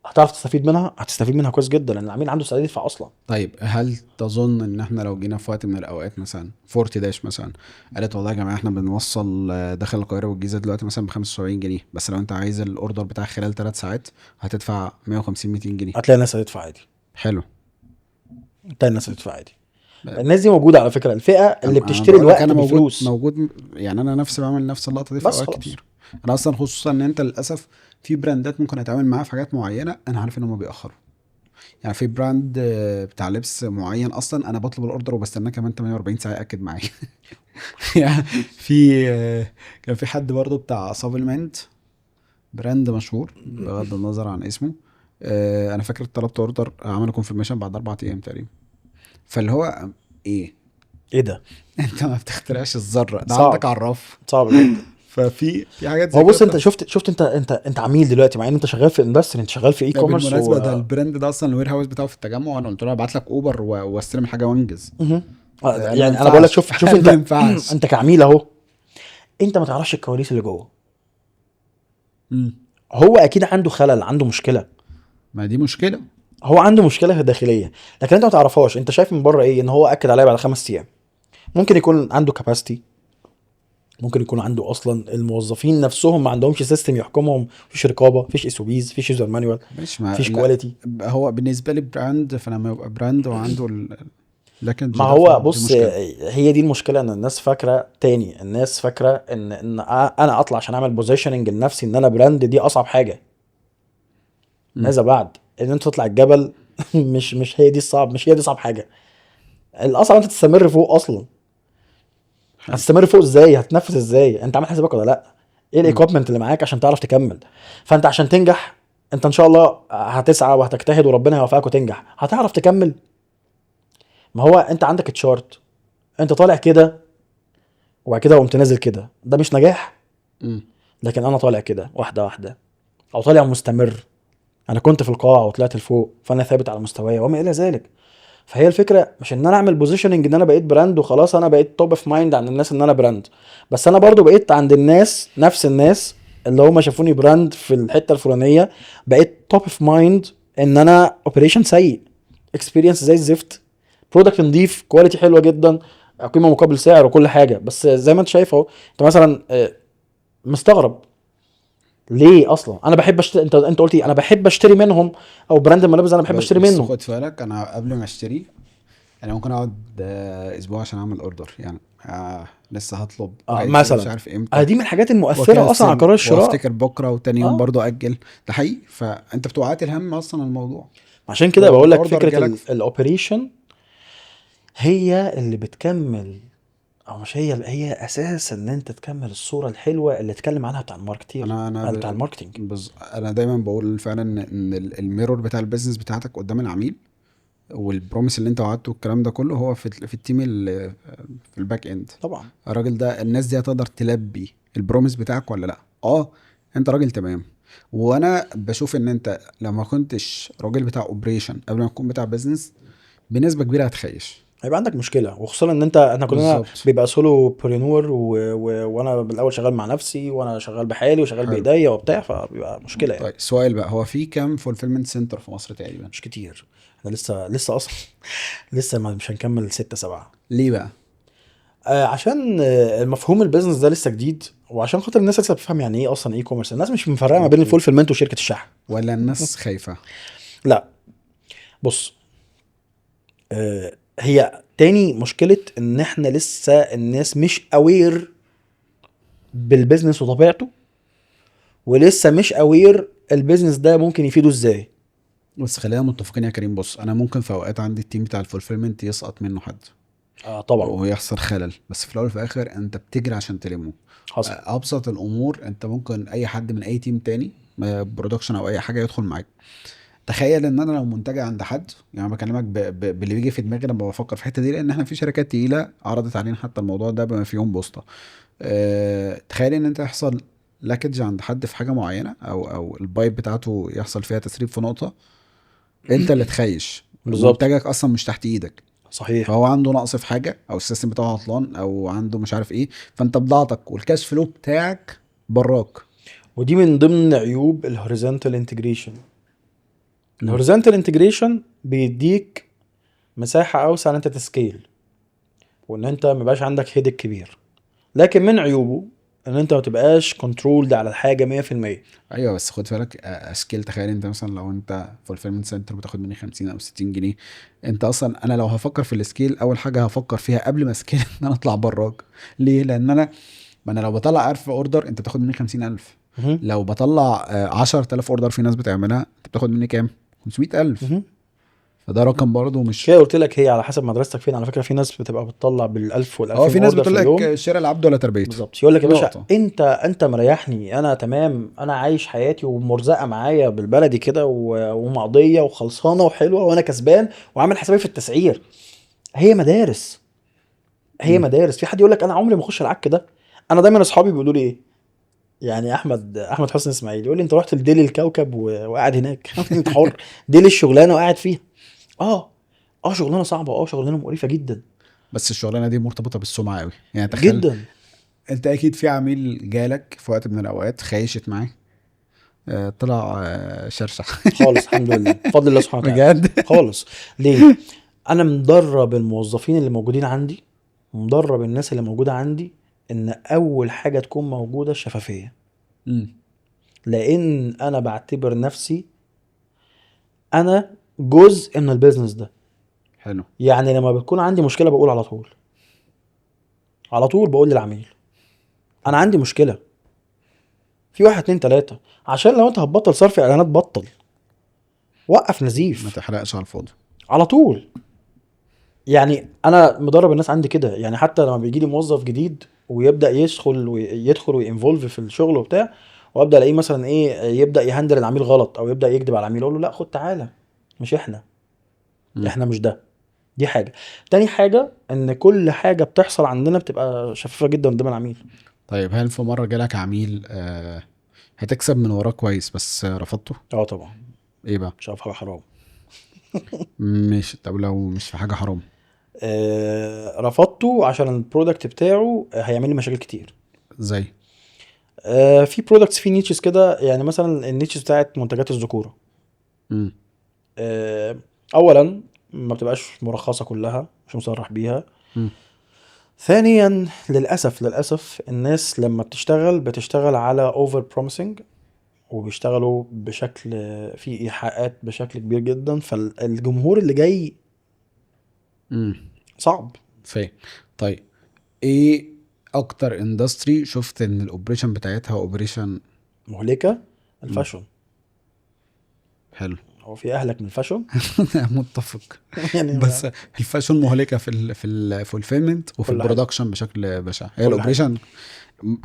هتعرف تستفيد منها، هتستفيد منها كويس جدا، لان العميل عنده استعداد يدفع اصلا. طيب هل تظن ان احنا لو جينا في وقت من الاوقات مثلا فورتي داش مثلا قالت والله يا جماعه احنا بنوصل داخل القاهره والجيزه دلوقتي مثلا ب 75 جنيه، بس لو انت عايز الاوردر بتاعك خلال 3 ساعات هتدفع 150 200 جنيه؟ هتلاقي الناس هتدفع عادي. حلو. هتلاقي الناس هتدفع عادي. الناس دي موجوده على فكره، الفئه اللي انا بتشتري بقول لك الوقت انا موجود بفلوس. موجود، يعني انا نفسي بعمل نفس اللقطه دي في بس اوقات خلاص. كتير. انا اصلا خصوصا ان انت للاسف في براندات ممكن اتعامل معاها في حاجات معينه انا عارف ان هم بيأخروا. يعني في براند بتاع لبس معين اصلا انا بطلب الاوردر وبستناه كمان 48 ساعه ياكد معايا. يعني في كان في حد برضو بتاع سابلمنت، براند مشهور بغض النظر عن اسمه. انا فاكر طلبت اوردر عملوا كونفirmation بعد 4 ايام تقريبا. فاللي هو ايه؟ ايه ده؟ انت ما بتخترعش الذره، ده عندك صعب. عراف. صعب جدا. ففي حاجات هو زي كده بص، انت شفت انت عميل دلوقتي، مع ان انت شغال في اندستري، انت شغال في اي كوميرس بالمناسبه ده البراند ده اصلا الوير هاوس بتاعه في التجمع، وانا قلت له ابعت لك اوبر واستلم الحاجه وانجز. مهم. قال لي ما يعني انا بقول لك، ينفعش. شوف قال لي ما انت ينفعش. انت كعميل اهو، انت ما تعرفش الكواليس اللي جوه. مم. هو اكيد عنده خلل، عنده مشكله. ما دي مشكله. هو عنده مشكله داخليه، لكن انت ما تعرفهاش. انت شايف من بره ايه؟ ان هو اكد عليا بعد 5 ايام. ممكن يكون عنده كاباسيتي، ممكن يكون عنده اصلا الموظفين نفسهم ما عندهمش سيستم يحكمهم، مفيش رقابه، مفيش اس او بيز، مفيش يوزر مانوال، مش ما مفيش لا. كواليتي. هو بالنسبه لي براند، فلما يبقى براند وعنده الباكج ما ده هو فدي بص، مشكله. هي دي المشكله، ان الناس فاكره تاني، الناس فاكره ان انا اطلع عشان اعمل بوزيشننج لنفسي ان انا براند، دي اصعب حاجه. مم. ماذا بعد ان انت تطلع الجبل؟ مش هي دي الصعب، مش هي دي صعب حاجه. الاصعب انت تستمر فوق اصلا. حلو. هتستمر فوق ازاي؟ هتنفذ ازاي؟ انت عامل حسابك ولا لا؟ ايه مم. الايكويبمنت اللي معاك عشان تعرف تكمل؟ فانت عشان تنجح، انت ان شاء الله هتسعى وهتجتهد وربنا هيوفقك وتنجح، هتعرف تكمل. ما هو انت عندك تشارت، انت طالع كده وبعد كده قمت نازل كده، ده مش نجاح. مم. لكن انا طالع كده واحده واحده، او طالع مستمر. انا كنت في القاع وطلعت لفوق، فانا ثابت على مستواي وما الى ذلك. فهي الفكره مش ان انا اعمل بوزيشننج ان انا بقيت براند وخلاص، انا بقيت توب اوف مايند عند الناس ان انا براند. بس انا برضو بقيت عند الناس، نفس الناس اللي هم شافوني براند في الحته الفلانيه، بقيت توب اوف مايند ان انا اوبريشن سيء، اكسبيرينس زي الزفت، برودكت نضيف، كواليتي حلوه جدا، قيمه مقابل سعر وكل حاجه. بس زي ما انت شايف اهو، انت مثلا مستغرب ليه اصلا انا بحب اشتري. انت قلت ايه؟ انا بحب اشتري منهم، او براند الملابس انا بحب اشتري بس منه. خد بالك انا قبل ما اشتري انا ممكن اقعد اسبوع عشان اعمل اوردر، يعني لسه هطلب وهيجي مش مثلا عارف امتى، دي من الحاجات المؤثره اصلا على واكنسل قرار الشراء. وافتكر بكره وتاني يوم اه، برضو اجل. ده حقيقي، فانت بتوعات الهم اصلا الموضوع. عشان كده ولو بقول لك الاوردر فكره جالك الاوبريشن هي اللي بتكمل، او مش هي، هي اساس ان انت تكمل الصوره الحلوه اللي اتكلم عنها بتاع الماركتير، بتاع الماركتينج. انا دايما بقول فعلا ان الميرور بتاع البيزنس بتاعتك قدام العميل، والبروميس اللي انت وعدته الكلام ده كله هو في التيم اللي في الباك اند. طبعا. الراجل ده الناس دي هتقدر تلبي البروميس بتاعك ولا لا؟ انت راجل تمام. وانا بشوف ان انت لما كنتش راجل بتاع اوبريشن قبل ما تكون بتاع بيزنس بنسبه كبيره هتخيش. هيبقى عندك مشكله، وخصوصا ان انت، احنا كلنا بالظبط. بيبقى سولو برينور وانا بالاول شغال مع نفسي، وانا شغال بحالي وشغال حلو. بايديا وبتاع، فبيبقى مشكله يعني. طيب سؤال بقى، هو في كام فولفيلمنت سنتر في مصر تقريبا؟ مش كتير. احنا لسه اصلا لسه مش هنكمل 6 7. ليه بقى؟ عشان المفهوم البيزنس ده لسه جديد، وعشان خاطر الناس لسه بتفهم يعني ايه اصلا اي كوميرس. الناس مش مفرقه ما بين اوكي. الفولفيلمنت وشركه الشحن. ولا الناس خايفه؟ لا، بص، هي تاني مشكله ان احنا لسه الناس مش اوير بالبيزنس وطبيعته، ولسه مش اوير البيزنس ده ممكن يفيده ازاي. بس خلينا متفقين يا كريم، بص انا ممكن في اوقات عندي التيم بتاع الفولفيلمنت يسقط منه حد طبعا. ويحصل خلل، بس في الاول وفي الاخر انت بتجري عشان تلمه. حصل. ابسط الامور انت ممكن اي حد من اي تيم تاني برودكشن او اي حاجه يدخل معاك. تخيل ان انا لو منتجع عند حد، يعني بكلمك باللي بيجي في دماغي لما بفكر في الحته دي، لان احنا في شركات تقيله عرضت علينا حتى الموضوع ده بما فيهم بوسطه. تخيل ان انت يحصل لاكج عند حد في حاجه معينه، او البايب بتاعته يحصل فيها تسريب في نقطه، انت اللي تخيش بالظبط. منتجك اصلا مش تحت ايدك. صحيح. فهو عنده نقص في حاجه، او السيستم بتاعه عطلان، او عنده مش عارف ايه، فانت بضاعتك والكاش فلو بتاعك براك. ودي من ضمن عيوب الهوريزونتال انتجريشن. مم. الهوريزونتال انتجريشن بيديك مساحه اوسع ان انت تسكيل، وان انت مبقاش عندك هيدك كبير. لكن من عيوبه ان انت ما تبقاش كنترولد على الحاجه 100%. ايوه بس خد بالك، اسكيل. تخيل انت مثلا لو انت فولفيلمنت سنتر بتاخد مني 50 او 60 جنيه، انت اصلا انا لو هفكر في السكيل اول حاجه هفكر فيها قبل ما اسكيل ان انا اطلع براك. ليه؟ لان انا، ما انا لو بطلع 1000 اوردر انت بتاخد مني 50,000. مهم. لو بطلع 10,000 اوردر في ناس بتعملها، انت بتاخد مني كام؟ 500,000. مهم. فده رقم برضه مش. كده قلت لك، هي على حسب مدرستك فين. على فكره في ناس بتبقى بتطلع بالالف اه والالفين في ناس اوردر في بتقول اليوم. لك شراء العبد ولا تربيته. بالظبط. يقول لك يا باشا نقطة. انت مريحني، انا تمام، انا عايش حياتي ومرزقه معايا بالبلدي كده ومقضيه وخلصانه وحلوه وانا كسبان وعامل حسابي في التسعير. هي مدارس. هي مم. مدارس. في حد يقول لك انا عمري ما اخش العك ده. انا دايما اصحابي بيقولوا لي ايه، يعني احمد حسني اسماعيل يقول لي انت رحت لديلي الكوكب وقاعد هناك انت حر. ديلي الشغلانه وقاعد فيها. اه. اه شغلانه صعبه، شغلانه مقرفه جدا. بس الشغلانة دي مرتبطة بالسمعة قوي، يعني تخيل. جدا. انت اكيد في عميل جالك في وقت من الاوقات خيشت معاه، طلع شرشح. خالص الحمد لله بفضل الله سبحانه وتعالى. بجد. خالص. ليه؟ انا مدرب الموظفين اللي موجودين عندي، مدرب الناس اللي موجوده عندي، ان اول حاجه تكون موجوده الشفافيه. مم. لان انا بعتبر نفسي انا جزء من البيزنس ده. حلو. يعني لما بتكون عندي مشكله بقول على طول، على طول بقول للعميل انا عندي مشكله في واحد اتنين تلاته. عشان لو انت هتبطل صرف اعلانات بطل، وقف ما نزيف تحرقش على الفاضي. على طول. يعني انا مدرب الناس عندي كده. يعني حتى لما بيجي لي موظف جديد ويبدا يدخل وينفولف في الشغل وبتاع، وابدا الاقيه مثلا ايه يبدا يهندل العميل غلط او يبدا يكذب على العميل، اقول له لا خد تعالى، مش احنا، مم. احنا مش ده. دي حاجه. تاني حاجه ان كل حاجه بتحصل عندنا بتبقى شفافه جدا قدام العميل. طيب هل في مرة جالك عميل هتكسب من وراه كويس بس رفضته؟ اه طبعا. ايه بقى؟ مش عارف حاجه حرام. مش، طب لو مش في حاجة حرام؟ رفضته عشان البرودكت بتاعه هيعمل لي مشاكل كتير. زي. في برودكتس، في نيتشز كده. يعني مثلا النيتشز بتاعت منتجات الذكوره. مم. آه، اولا ما بتبقاش مرخصه كلها، مش مصرح بيها. مم. ثانيا للاسف الناس لما بتشتغل على اوفر بروميسنج، وبيشتغلوا بشكل فيه ايحاءات بشكل كبير جدا، فالجمهور اللي جاي مم. صعب. فاهم. طيب ايه اكتر اندستري شفت ان الاوبريشن بتاعتها اوبريشن؟ مهلكه. الفاشون. حلو. هو في اهلك من الفاشون؟ متفق. يعني بس الفاشن مهلكه في الفولفيلمنت وفي كل حاجه. البرودكشن بشكل بشع. هي كل حاجه. الاوبريشن.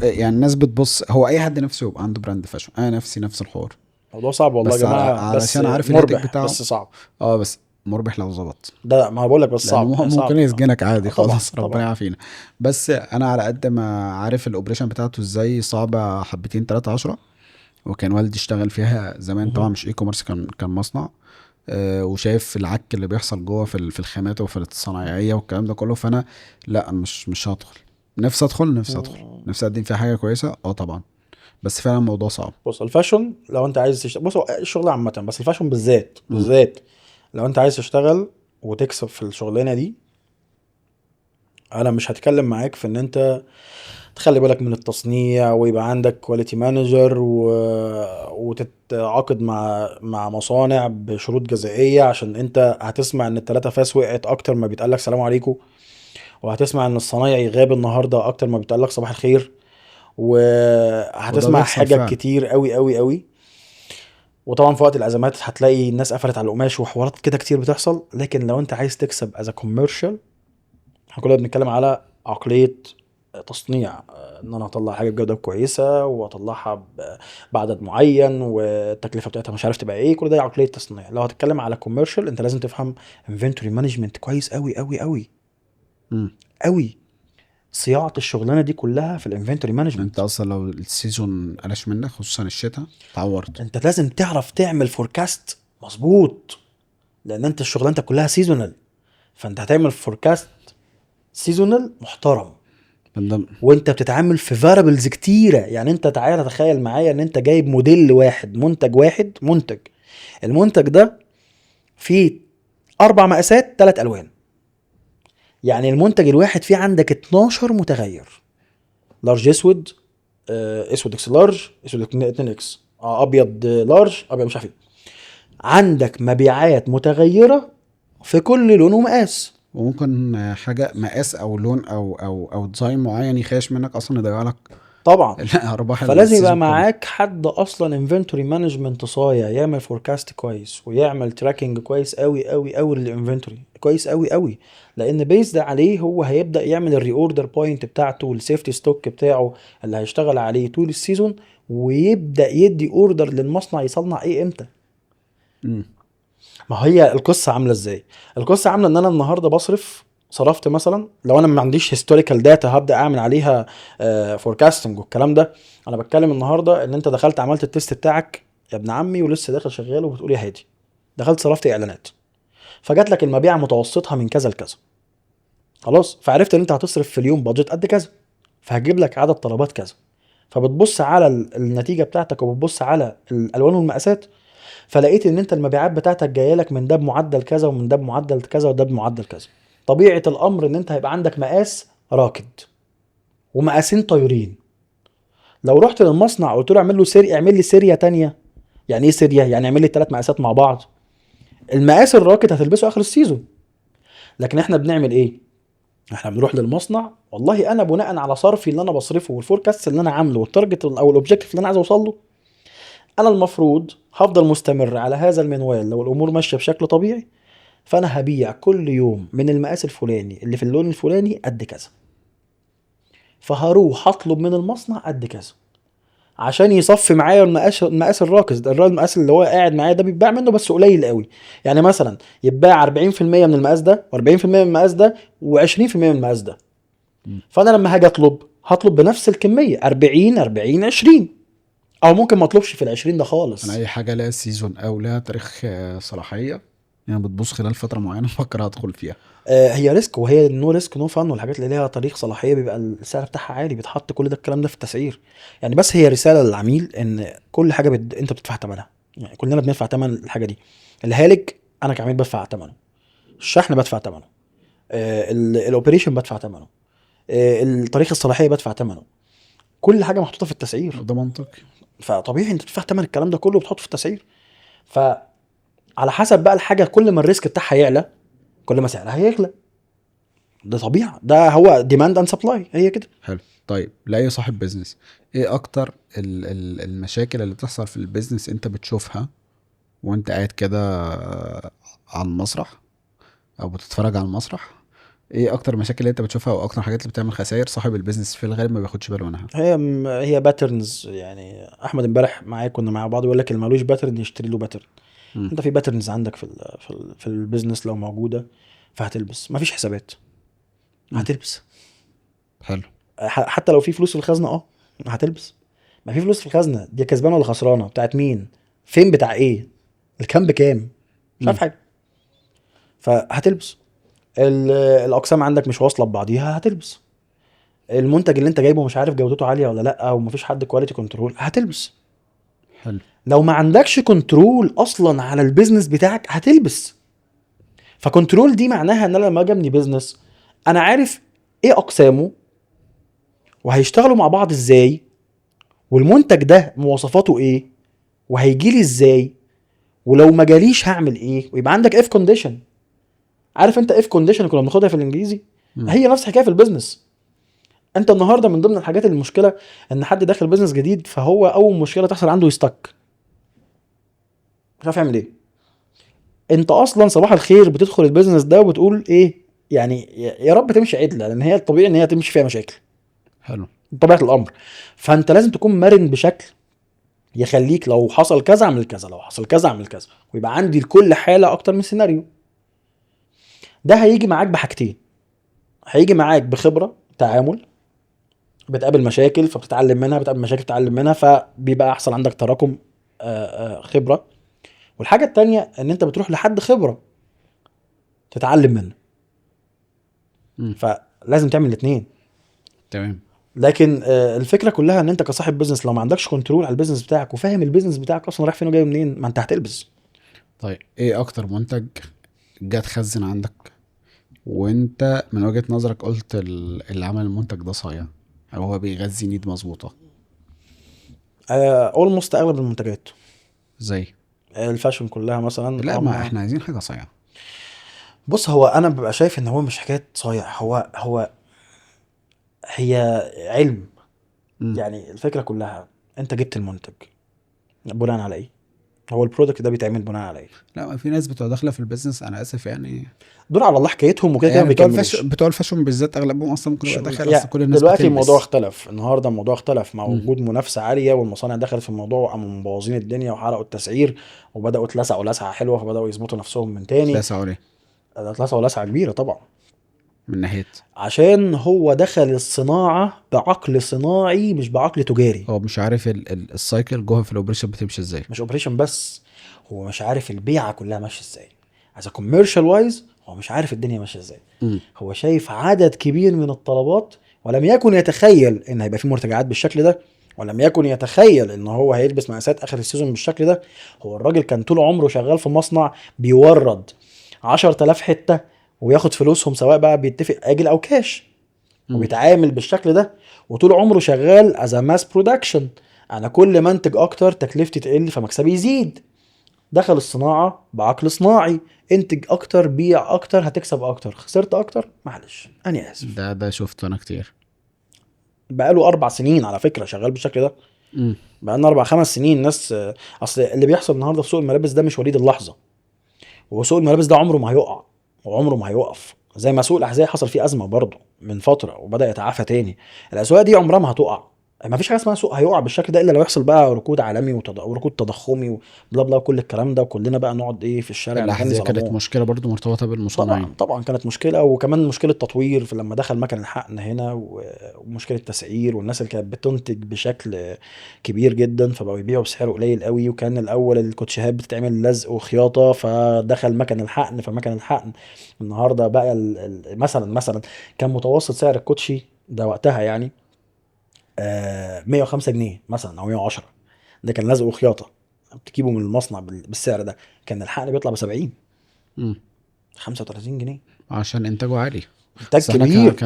يعني الناس بتبص، هو اي حد نفسه يبقى عنده براند فاشن، انا نفسي نفس الحوار. موضوع صعب والله يا بس جماعه، بس علشان عارف الهيدك مربح بتاعه. بس صعب. اه بس مربح لو ظبط. ده ما بقول لك بس لانه صعب ممكن صعب. يسجنك عادي طبعا خالص. ربنا طبعا. يعافينا. بس انا على قد ما عارف الاوبريشن بتاعته ازاي صعبه حبتين 3 10. وكان والدي اشتغل فيها زمان، طبعا مهم. مش اي كوميرس، كان مصنع. وشايف العك اللي بيحصل جوه في الخامات وفي الصنايعيه والكلام ده كله. فانا لا، انا مش هدخل. نفسي ادخل. مم. نفسي اقدم فيها حاجه كويسه، طبعا. بس فعلا الموضوع صعب. بص الفاشن لو انت عايز تشتغل، بص هو الشغل عامة بس الفاشن بالذات مم. بالذات، لو انت عايز تشتغل وتكسب في الشغلانة دي، انا مش هتكلم معاك في ان انت تخلي بالك من التصنيع ويبقى عندك كواليتي مانجر وتتعاقد مع مصانع بشروط جزائية، عشان انت هتسمع ان التلاتة فاس وقعت اكتر ما بيتقالك سلام عليكم، وهتسمع ان الصنايعي غاب النهاردة اكتر ما بيتقالك صباح الخير، وده وهتسمع بيحصل حاجات فعلا. كتير قوي قوي قوي. وطبعا في وقت الازمات هتلاقي الناس قفلت على القماش وحوارات كده كتير بتحصل. لكن لو انت عايز تكسب از كوميرشال، احنا كلنا بنتكلم على عقليه تصنيع، ان انا اطلع حاجه بجوده كويسه واطلعها بعدد معين والتكلفه بتاعتها مش عارف تبقى ايه. كل ده عقليه تصنيع. لو هتتكلم على كوميرشال انت لازم تفهم انفنتوري مانجمنت كويس قوي قوي قوي مم. قوي. صياعه الشغلانه دي كلها في الانفنتوري انت مانجمنت. اصلا لو السيزون قلش منك خصوصا الشتاء اتعورت. انت لازم تعرف تعمل فوركاست مظبوط، لان انت شغلانتك كلها سيزونال. فانت هتعمل فوركاست سيزونال محترم، بندم. وانت بتتعامل في فاريبلز كتيره. يعني انت تعالى تخيل معايا ان انت جايب موديل واحد، منتج، المنتج ده فيه 4 مقاسات 3 الوان. يعني المنتج الواحد فيه عندك 12 متغير. لارج اسود، اسود اكس لارج، اسود 2 اكس، ابيض لارج، ابيض مش عارف ايه. عندك مبيعات متغيره في كل لون ومقاس. وممكن حاجه مقاس او لون او ديزاين معين يخاش منك اصلا يضيع لك طبعا. ارباح فلازم يبقى السيزون كله. معاك حد اصلا انفنتوري مانجمنت صايع، يعمل فوركاست كويس ويعمل تراكنج كويس قوي قوي قوي للانفنتوري كويس قوي قوي. لان بيز ده عليه هو هيبدا يعمل الري اوردر بوينت بتاعته والسيفتي ستوك بتاعه اللي هيشتغل عليه طول السيزون، ويبدا يدي اوردر للمصنع يصنع ايه امتى. مم. ما هي القصه عامله ازاي؟ القصه عامله ان انا النهارده صرفت مثلا، لو انا ما عنديش هيستوريكال داتا هبدا اعمل عليها فوركاستنج والكلام ده. انا بتكلم النهارده ان انت دخلت عملت التيست بتاعك يا ابن عمي ولسه داخل شغال وبتقول يا هادي، دخلت صرفت اعلانات، فجات لك المبيع متوسطها من كذا لكذا. خلاص، فعرفت ان انت هتصرف في اليوم بادجت قد كذا، فهتجيب لك عدد طلبات كذا. فبتبص على النتيجه بتاعتك وبتبص على الالوان والمقاسات، فلقيت ان انت المبيعات بتاعتك جايه لك من ده بمعدل كذا ومن ده بمعدل كذا وده بمعدل كذا. طبيعه الامر ان انت هيبقى عندك مقاس راكد ومقاسين طايرين. لو رحت للمصنع قلت له اعمل له سيري، اعمل لي سيريا تانية. يعني ايه سيريا؟ يعني اعمل لي 3 مقاسات مع بعض. المقاس الراكد هتلبسه اخر السيزون. لكن احنا بنعمل ايه؟ احنا بنروح للمصنع، والله انا بناء على صرفي اللي انا بصرفه والفوركاست اللي انا عامله والتارجت او الاوبجيكتيف اللي انا عايز اوصل له، انا المفروض هفضل مستمر على هذا المنوال لو الامور ماشيه بشكل طبيعي. فانا هبيع كل يوم من المقاس الفلاني اللي في اللون الفلاني قد كذا، فهروح اطلب من المصنع قد كذا عشان يصفي معايا المقاس الراكز ده. المقاس اللي هو قاعد معايا ده بيتباع منه بس قليل قوي. يعني مثلا يتباع 40% من المقاس ده و40% من المقاس ده و20% من المقاس ده. مم. فانا لما هاجي هطلب بنفس الكميه 40 40 20، او ممكن ما اطلبش في ال20 ده انا خالص. اي حاجه لها سيزون او لها تاريخ صلاحيه، يعني بتبص خلال فتره معينه افكر هدخل فيها. هي ريسك، وهي نو ريسك نو فن، والحاجات اللي ليها تاريخ صلاحيه بيبقى السعر بتاعها عالي، بيتحط كل ده الكلام ده في التسعير. يعني بس هي رساله للعميل ان كل حاجه انت بتدفع ثمنها. يعني كلنا بندفع ثمن الحاجه دي. الهالك انا كعميل بدفع ثمنه، الشحن بدفع ثمنه، الاوبريشن بدفع ثمنه، التاريخ الصلاحيه بدفع ثمنه. كل حاجه محطوطه في التسعير. ده منطقي. فطبيعي انت بتدفع ثمن الكلام ده كله وبتحطه في التسعير. فعلى حسب بقى الحاجه، كل ما الريسك بتاعها يعلى كل ما سعرها هيغلى. ده طبيعه، ده هو ديماند اند سبلاي، هي كده. حلو. طيب لاي صاحب بيزنس، ايه اكتر المشاكل اللي بتحصل في البيزنس انت بتشوفها وانت قاعد كده على المسرح او بتتفرج على المسرح؟ ايه اكتر المشاكل اللي انت بتشوفها او اكتر حاجات اللي بتعمل خسائر صاحب البيزنس في الغالب ما بياخدش باله منها؟ هي باترنز. يعني احمد امبارح معايا كنا مع بعض، يقول لك اللي مالوش باترن يشتري له باترن. مم. انت في باترنز عندك في البيزنس لو موجوده فهتلبس. مفيش حسابات، مم. هتلبس. حلو. حتى لو في فلوس في الخزنه هتلبس. ما في فلوس في الخزنه دي كسبانه ولا خسرانه؟ بتاعت مين؟ فين؟ بتاع ايه؟ الكام بكام؟ مش عارف مم. حاجه. فهتلبس. الاقسام عندك مش واصله ببعضيها، هتلبس. المنتج اللي انت جايبه مش عارف جودته عاليه ولا لا، ومفيش حد كواليتي كنترول، هتلبس. حلو. لو ما عندكش كنترول اصلا على البيزنس بتاعك هتلبس. فكنترول دي معناها ان انا لما اجي ابني بيزنس انا عارف ايه اقسامه وهيشتغلوا مع بعض ازاي، والمنتج ده مواصفاته ايه وهيجيلي ازاي، ولو ما جاليش هعمل ايه. ويبقى عندك اف كونديشن. عارف انت اف كونديشن كنا بناخدها في الانجليزي؟ مم. هي نفس الحكايه في البيزنس. انت النهارده من ضمن الحاجات المشكله ان حد داخل بيزنس جديد فهو اول مشكله تحصل عنده يستك. مش عارف يعمل ايه. انت اصلا صباح الخير بتدخل البيزنس ده وبتقول ايه يعني يا رب تمشي عدله، لان هي الطبيعي ان هي تمشي فيها مشاكل، حلو. طبيعه الامر. فانت لازم تكون مرن بشكل يخليك لو حصل كذا اعمل كذا، لو حصل كذا اعمل كذا، ويبقى عندي لكل حاله اكتر من سيناريو. ده هيجي معاك بحاجتين، هيجي معاك بخبره تعامل، بتقابل مشاكل فبتتعلم منها، بتقابل مشاكل تتعلم منها، فبيبقى احسن عندك تراكم خبره. والحاجه التانية ان انت بتروح لحد خبره تتعلم منه. مم. فلازم تعمل الاثنين. تمام. لكن الفكره كلها ان انت كصاحب بيزنس لو ما عندكش كنترول على البيزنس بتاعك وفاهم البيزنس بتاعك اصلا رايح فين وجاي منين، ما انت هتلبس. طيب ايه اكتر منتج جه تخزن عندك وانت من وجهة نظرك قلت اللي عمل المنتج ده صايع او هو بيغذي نيد مظبوطة؟ اولموست اغلب المنتجات زي الفاشن كلها مثلا لا، ما احنا عايزين حاجة صايعة. بص هو انا ببقى شايف ان هو مش حكايه صايع، هو هي علم. مم. يعني الفكره كلها انت جبت المنتج بناء على ايه؟ هو البرودكت ده بيتعمل بناء على ايه؟ لا، ما في ناس بتبقى داخلة في البيزنس، انا اسف يعني. دول على الله حكايتهم وكده كده ما يعني بيكملوش. بتوع الفاشن بالذات اغلبهم اصلا ممكن يبقى داخل اصل يعني كل الناس دلوقتي الموضوع بتلبس. اختلف، النهارده الموضوع اختلف مع مم. وجود منافسه عاليه، والمصانع دخلت في الموضوع قاموا مبوظين الدنيا وحرقوا التسعير، وبداوا اتلسعوا لسعه حلوه فبداوا يظبطوا نفسهم من تاني. تلاسة عليه اتلسعوا لسعه كبيره طبعا، من ناحية. عشان هو دخل الصناعه بعقل صناعي مش بعقل تجاري. هو مش عارف السايكل جوه في الاوبريشن بتمشي ازاي. مش اوبريشن بس، هو مش عارف البيعه كلها ماشيه ازاي. از كوميرشال وايز هو مش عارف الدنيا ماشيه ازاي. مم. هو شايف عدد كبير من الطلبات ولم يكن يتخيل ان هيبقى في مرتجعات بالشكل ده، ولم يكن يتخيل ان هو هيلبس مقاسات اخر السيزون بالشكل ده. هو الراجل كان طول عمره شغال في مصنع بيورد 10,000 حته وياخد فلوسهم سواء بقى بيتفق اجل او كاش، مم. وبيتعامل بالشكل ده، وطول عمره شغال از ماس برودكشن. انا كل ما انتج اكتر تكلفتي تقل فمكسبي يزيد. دخل الصناعه بعقل صناعي، انتج اكتر بيع اكتر هتكسب اكتر، خسرت اكتر معلش انا اسف. ده شفته انا كتير. بقاله 4 سنين على فكره شغال بالشكل ده، مم. بقالنا 4 5 سنين ناس. اصل اللي بيحصل النهارده في سوق الملابس ده مش وليد اللحظه، وسوق الملابس ده عمره ما هيقع وعمره ما هيوقف. زي ما سوق الاحذيه حصل فيه ازمه برضه من فتره وبدا يتعافى تاني، الاسواق دي عمرها ما هتقع. ما فيش حاجه اسمها سوق هيقع بالشكل ده الا لو يحصل بقى ركود عالمي وركود تضخمي وبلا بلا وكل الكلام ده، وكلنا بقى نقعد ايه في الشارع نغني الاحذية كانت ظلموه. مشكلة برضو مرتبطة بالمصنعين. طبعا كانت مشكله، وكمان مشكله تطوير في لما دخل مكن الحقن هنا ومشكله تسعير، والناس اللي كانت بتنتج بشكل كبير جدا فبقوا يبيعوا بسعر قليل قوي. وكان الاول الكوتشيهات بتتعمل لزق وخياطه فدخل مكن الحقن، فمكن الحقن النهارده بقى مثلا كان متوسط سعر الكوتشي ده وقتها يعني 105 جنيه مثلا او 110. ده كان لزق وخياطه بتجيبه من المصنع بالسعر ده. كان الحقن بيطلع ب 70 مم. 35 جنيه. عشان انتاجه عالي. انتاج بس احنا كبير.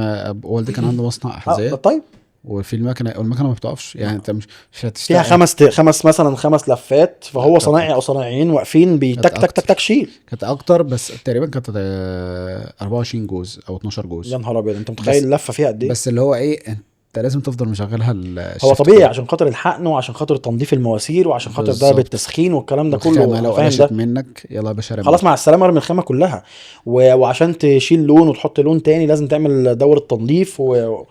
والدي كان عنده مصنع احذية، طيب وفي المكنة ما بتقفش، يعني انت مش فيها هتشتغل. خمس مثلا 5 لفات، لا، فهو صنايعي او صنايعيين واقفين كانت بيتك تك تك اكتر تك شيل. كانت اكتر بس تقريبا كانت 24 جوز او 12 يا جوز. نهار ابيض، انت متخيل بس اللفه فيها قد ايه؟ بس اللي هو ايه، انت لازم تفضل مشغلها هو الشيفت طبيعي كله. عشان خاطر الحقن وعشان خاطر تنظيف المواسير وعشان خاطر درجه بالظبط. التسخين والكلام ده والخامة كله، انا لو فاهم قلشت ده. منك يلا يا باشا خلاص رميها. مع السلامه ارمي الخامه كلها. وعشان تشيل لون وتحط لون تاني لازم تعمل دوره تنظيف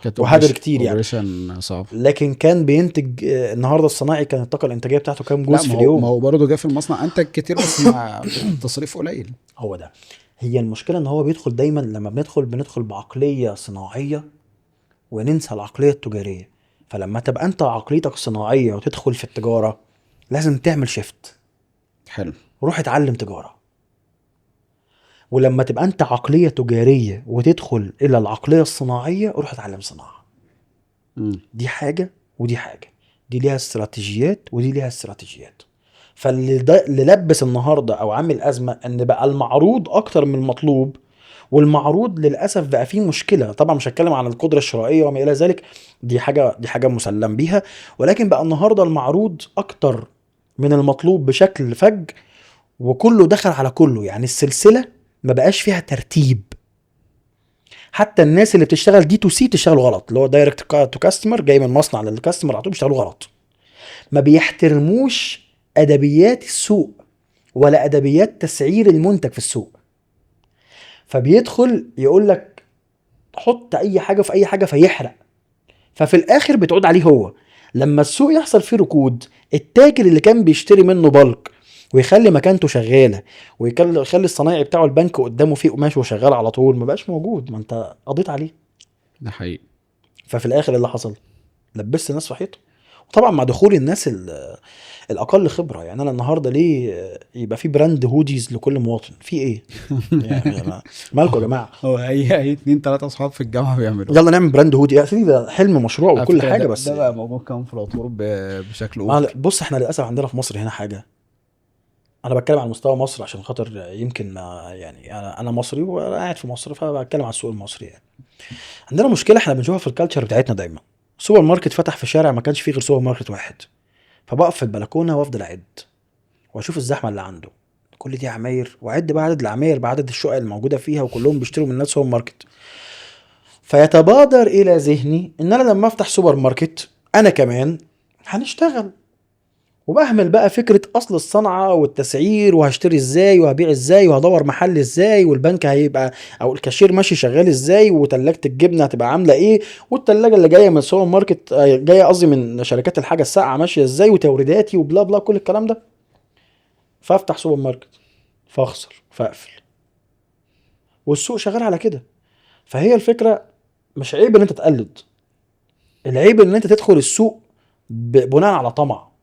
كانت وهدر كتير يعني. اوبريشن صعب. لكن كان بينتج النهارده الصناعي كانت الطاقه الانتاجيه بتاعته كام لا، جزء في ما اليوم؟ هو برضه جه في المصنع انتج كتير بس مع تصريف قليل. هو ده. هي المشكله ان هو بيدخل دايما لما بندخل بعقليه صناعيه وننسى العقليه التجاريه. فلما تبقى انت عقليتك صناعيه وتدخل في التجاره لازم تعمل شيفت، حلو. روح اتعلم تجاره. ولما تبقى انت عقليه تجاريه وتدخل الى العقليه الصناعيه روح اتعلم صناعه. مم. دي حاجه ودي حاجه، دي ليها استراتيجيات ودي ليها استراتيجيات. اللي لبس النهارده او عامل ازمه ان بقى المعروض اكتر من المطلوب، والمعروض للاسف بقى فيه مشكله. طبعا مش هتكلم عن القدره الشرائيه وما الى ذلك، دي حاجه مسلم بيها، ولكن بقى النهارده المعروض اكتر من المطلوب بشكل فج، وكله دخل على كله. يعني السلسله ما بقاش فيها ترتيب. حتى الناس اللي بتشتغل دي تو سي بتشتغل غلط، اللي هو دايركت تو كاستمر جاي من مصنع للكاستمر على طول بيشتغلوا غلط. ما بيحترموش ادبيات السوق، ولا ادبيات تسعير المنتج في السوق. فبيدخل يقول لك حط اي حاجه في اي حاجه فيحرق، ففي الاخر بتعود عليه هو. لما السوق يحصل فيه ركود، التاجر اللي كان بيشتري منه بلك ويخلي مكانته شغاله ويخلي الصنايعي بتاعه البنك قدامه فيه قماش وشغال على طول، ما بقاش موجود، ما انت قضيت عليه. ده حقيقي. ففي الاخر اللي حصل، لبست الناس في حيطه. وطبعا مع دخول الناس الاقل خبره، يعني انا النهارده ليه يبقى في براند هوديز لكل مواطن؟ في ايه يعني مالكم يا جماعه؟ هو اي 2 3 اصحاب في الجامعه بيعملوا. يلا نعمل براند هودي يا سيدي، ده حلم مشروع على وكل فكره حاجه، ده بس ده بقى موجود كمان في العطور بشكل ما افقي. بص احنا للاسف عندنا في مصر هنا حاجه، انا بتكلم على مستوى مصر عشان خاطر يمكن ما يعني انا مصري وانا قاعد في مصر فبتكلم على السوق المصري يعني. عندنا مشكله احنا بنشوفها في الكالتشر بتاعتنا دايما. سوبر ماركت فتح في شارع ما كانش فيه غير سوبر ماركت واحد، فبقف في البلكونه وافضل اعد واشوف الزحمه اللي عنده، كل دي عماير، واعد بقى عدد العماير بعدد الشقق الموجوده فيها وكلهم بيشتروا من الناس سوبر ماركت. فيتبادر الى ذهني ان انا لما افتح سوبر ماركت انا كمان هنشتغل، وبهمل بقى فكرة أصل الصنعة والتسعير وهشتري ازاي وهبيع ازاي وهدور محل ازاي والبنك هيبقى أو الكاشير ماشي شغال ازاي وتلاجة الجبنة هتبقى عاملة ايه والتلاجة اللي جاية من السوبر ماركت جاية قصدي من شركات الحاجة الساقعة ماشية ازاي وتوريداتي وبلا بلا كل الكلام ده. فافتح سوبر ماركت فاخسر فاقفل، والسوق شغال على كده. فهي الفكرة مش عيب ان انت تقلد، العيب ان انت تدخل السوق بناء على طمع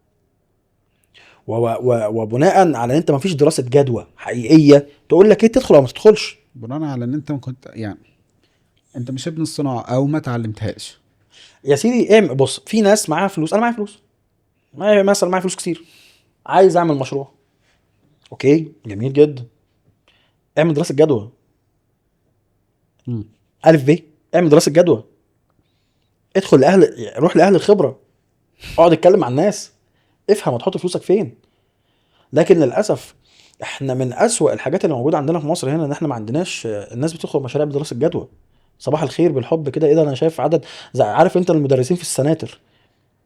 وبناء على ان انت مفيش دراسه جدوى حقيقيه تقول لك ايه تدخل او ما تدخلش. بناء على ان انت ما كنت يعني انت مش ابن الصناعه او ما اتعلمتهاش. يا سيدي ايه، بص في ناس معاها فلوس، انا معايا فلوس، معايا مثلا معايا فلوس كتير، عايز اعمل مشروع، اوكي جميل جدا، اعمل دراسه جدوى. مم. الف ب، اعمل دراسه جدوى، ادخل لاهل، روح لاهل الخبره، اقعد اتكلم مع الناس، افهم هتحط فلوسك فين. لكن للاسف احنا من اسوأ الحاجات اللي موجوده عندنا في مصر هنا ان احنا ما عندناش الناس بتدخل مشاريع بدراسه جدوى. صباح الخير بالحب كده، ايه ده انا شايف عدد زي عارف انت المدرسين في السناتر،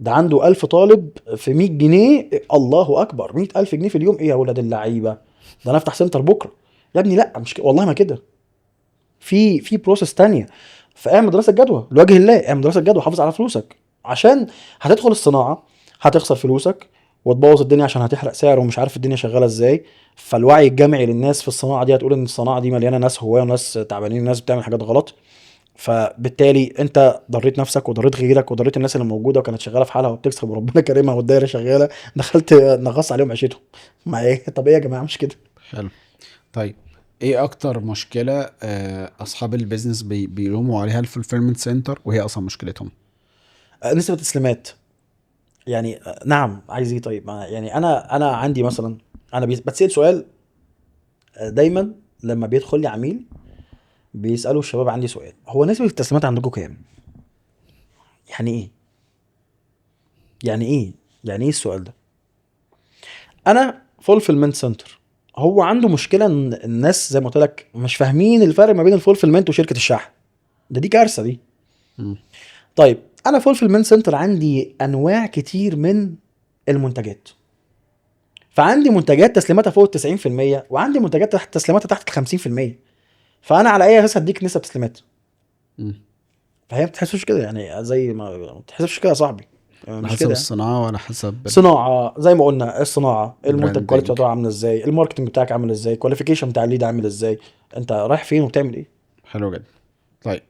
ده عنده 1000 طالب في 100 جنيه، الله اكبر، 100,000 جنيه في اليوم، ايه يا ولاد اللعيبه، ده انا افتح سنتر بكره. يا ابني لا مش والله ما كده، في بروسيس تانية. فاعمل دراسه جدوى لوجه الله، اعمل دراسه جدوى، حافظ على فلوسك، عشان هتدخل الصناعه هتخسر فلوسك وتبوظ الدنيا عشان هتحرق سعر ومش عارف الدنيا شغاله ازاي. فالوعي الجمعي للناس في الصناعه دي هتقول ان الصناعه دي مليانه ناس هواه وناس تعبانين وناس بتعمل حاجات غلط. فبالتالي انت ضريت نفسك وضريت غيرك وضريت الناس اللي موجوده وكانت شغاله في حالها وبتكسب وربنا كريمها والدايره شغاله، دخلت نغص عليهم عيشتهم. ما ايه طب ايه يا جماعه مش كده. حلو. طيب ايه اكتر مشكله اصحاب البيزنس بيلوموا عليها الفولفيلمنت سنتر وهي اصلا مشكلتهم؟ نسبه التسليمات، يعني نعم عايز ايه طيب، ما يعني انا عندي مثلا، انا بتسال سؤال دايما لما بيدخل لي عميل بيسالوا الشباب، عندي سؤال، هو نسبه التسليمات عندكم كام؟ يعني ايه، يعني ايه، يعني ايه السؤال ده؟ انا فولفيلمنت سنتر، هو عنده مشكله ان الناس زي ما قلت لك مش فاهمين الفرق ما بين الفولفيلمنت وشركه الشحن، دي كارثه دي. مم. طيب انا فولفيلمنت سنتر عندي انواع كتير من المنتجات، فعندي منتجات تسليماتها فوق ال 90% وعندي منتجات تحت تسليماتها تحت ال 50%، فانا على اي اساس هديك نسب تسليمات؟ مم. فهي ما بتحسبش كده، يعني زي ما بتحسبش كده يا صاحبي، على مش حسب كده يعني. الصناعه وعلى حسب صناعه زي ما قلنا، الصناعه، المنتج كواليتي البراندنج. بتاعه عامله ازاي، الماركتنج بتاعك عامل ازاي، كواليفيكيشن بتاع الليد عامل ازاي، انت رايح فين وبتعمل ايه. حلو جدا. طيب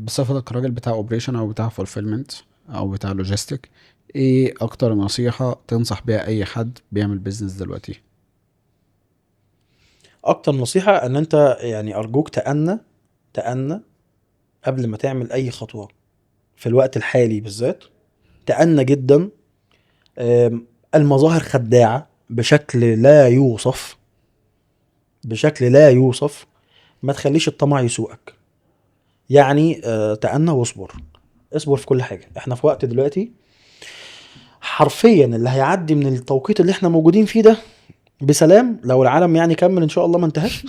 بصفتك راجل بتاع اوبريشن او بتاع فولفيلمنت او بتاع لوجيستيك، ايه اكتر نصيحة تنصح بيها اي حد بيعمل بيزنس دلوقتي؟ اكتر نصيحه ان انت يعني ارجوك تأنى قبل ما تعمل اي خطوه في الوقت الحالي بالذات، تأنى جدا. المظاهر خداعه بشكل لا يوصف، بشكل لا يوصف. ما تخليش الطمع يسوقك، يعني تأنى واصبر، اصبر في كل حاجه. احنا في وقت دلوقتي حرفيا اللي هيعدي من التوقيت اللي احنا موجودين فيه ده بسلام، لو العالم يعني كمل ان شاء الله ما انتهاش،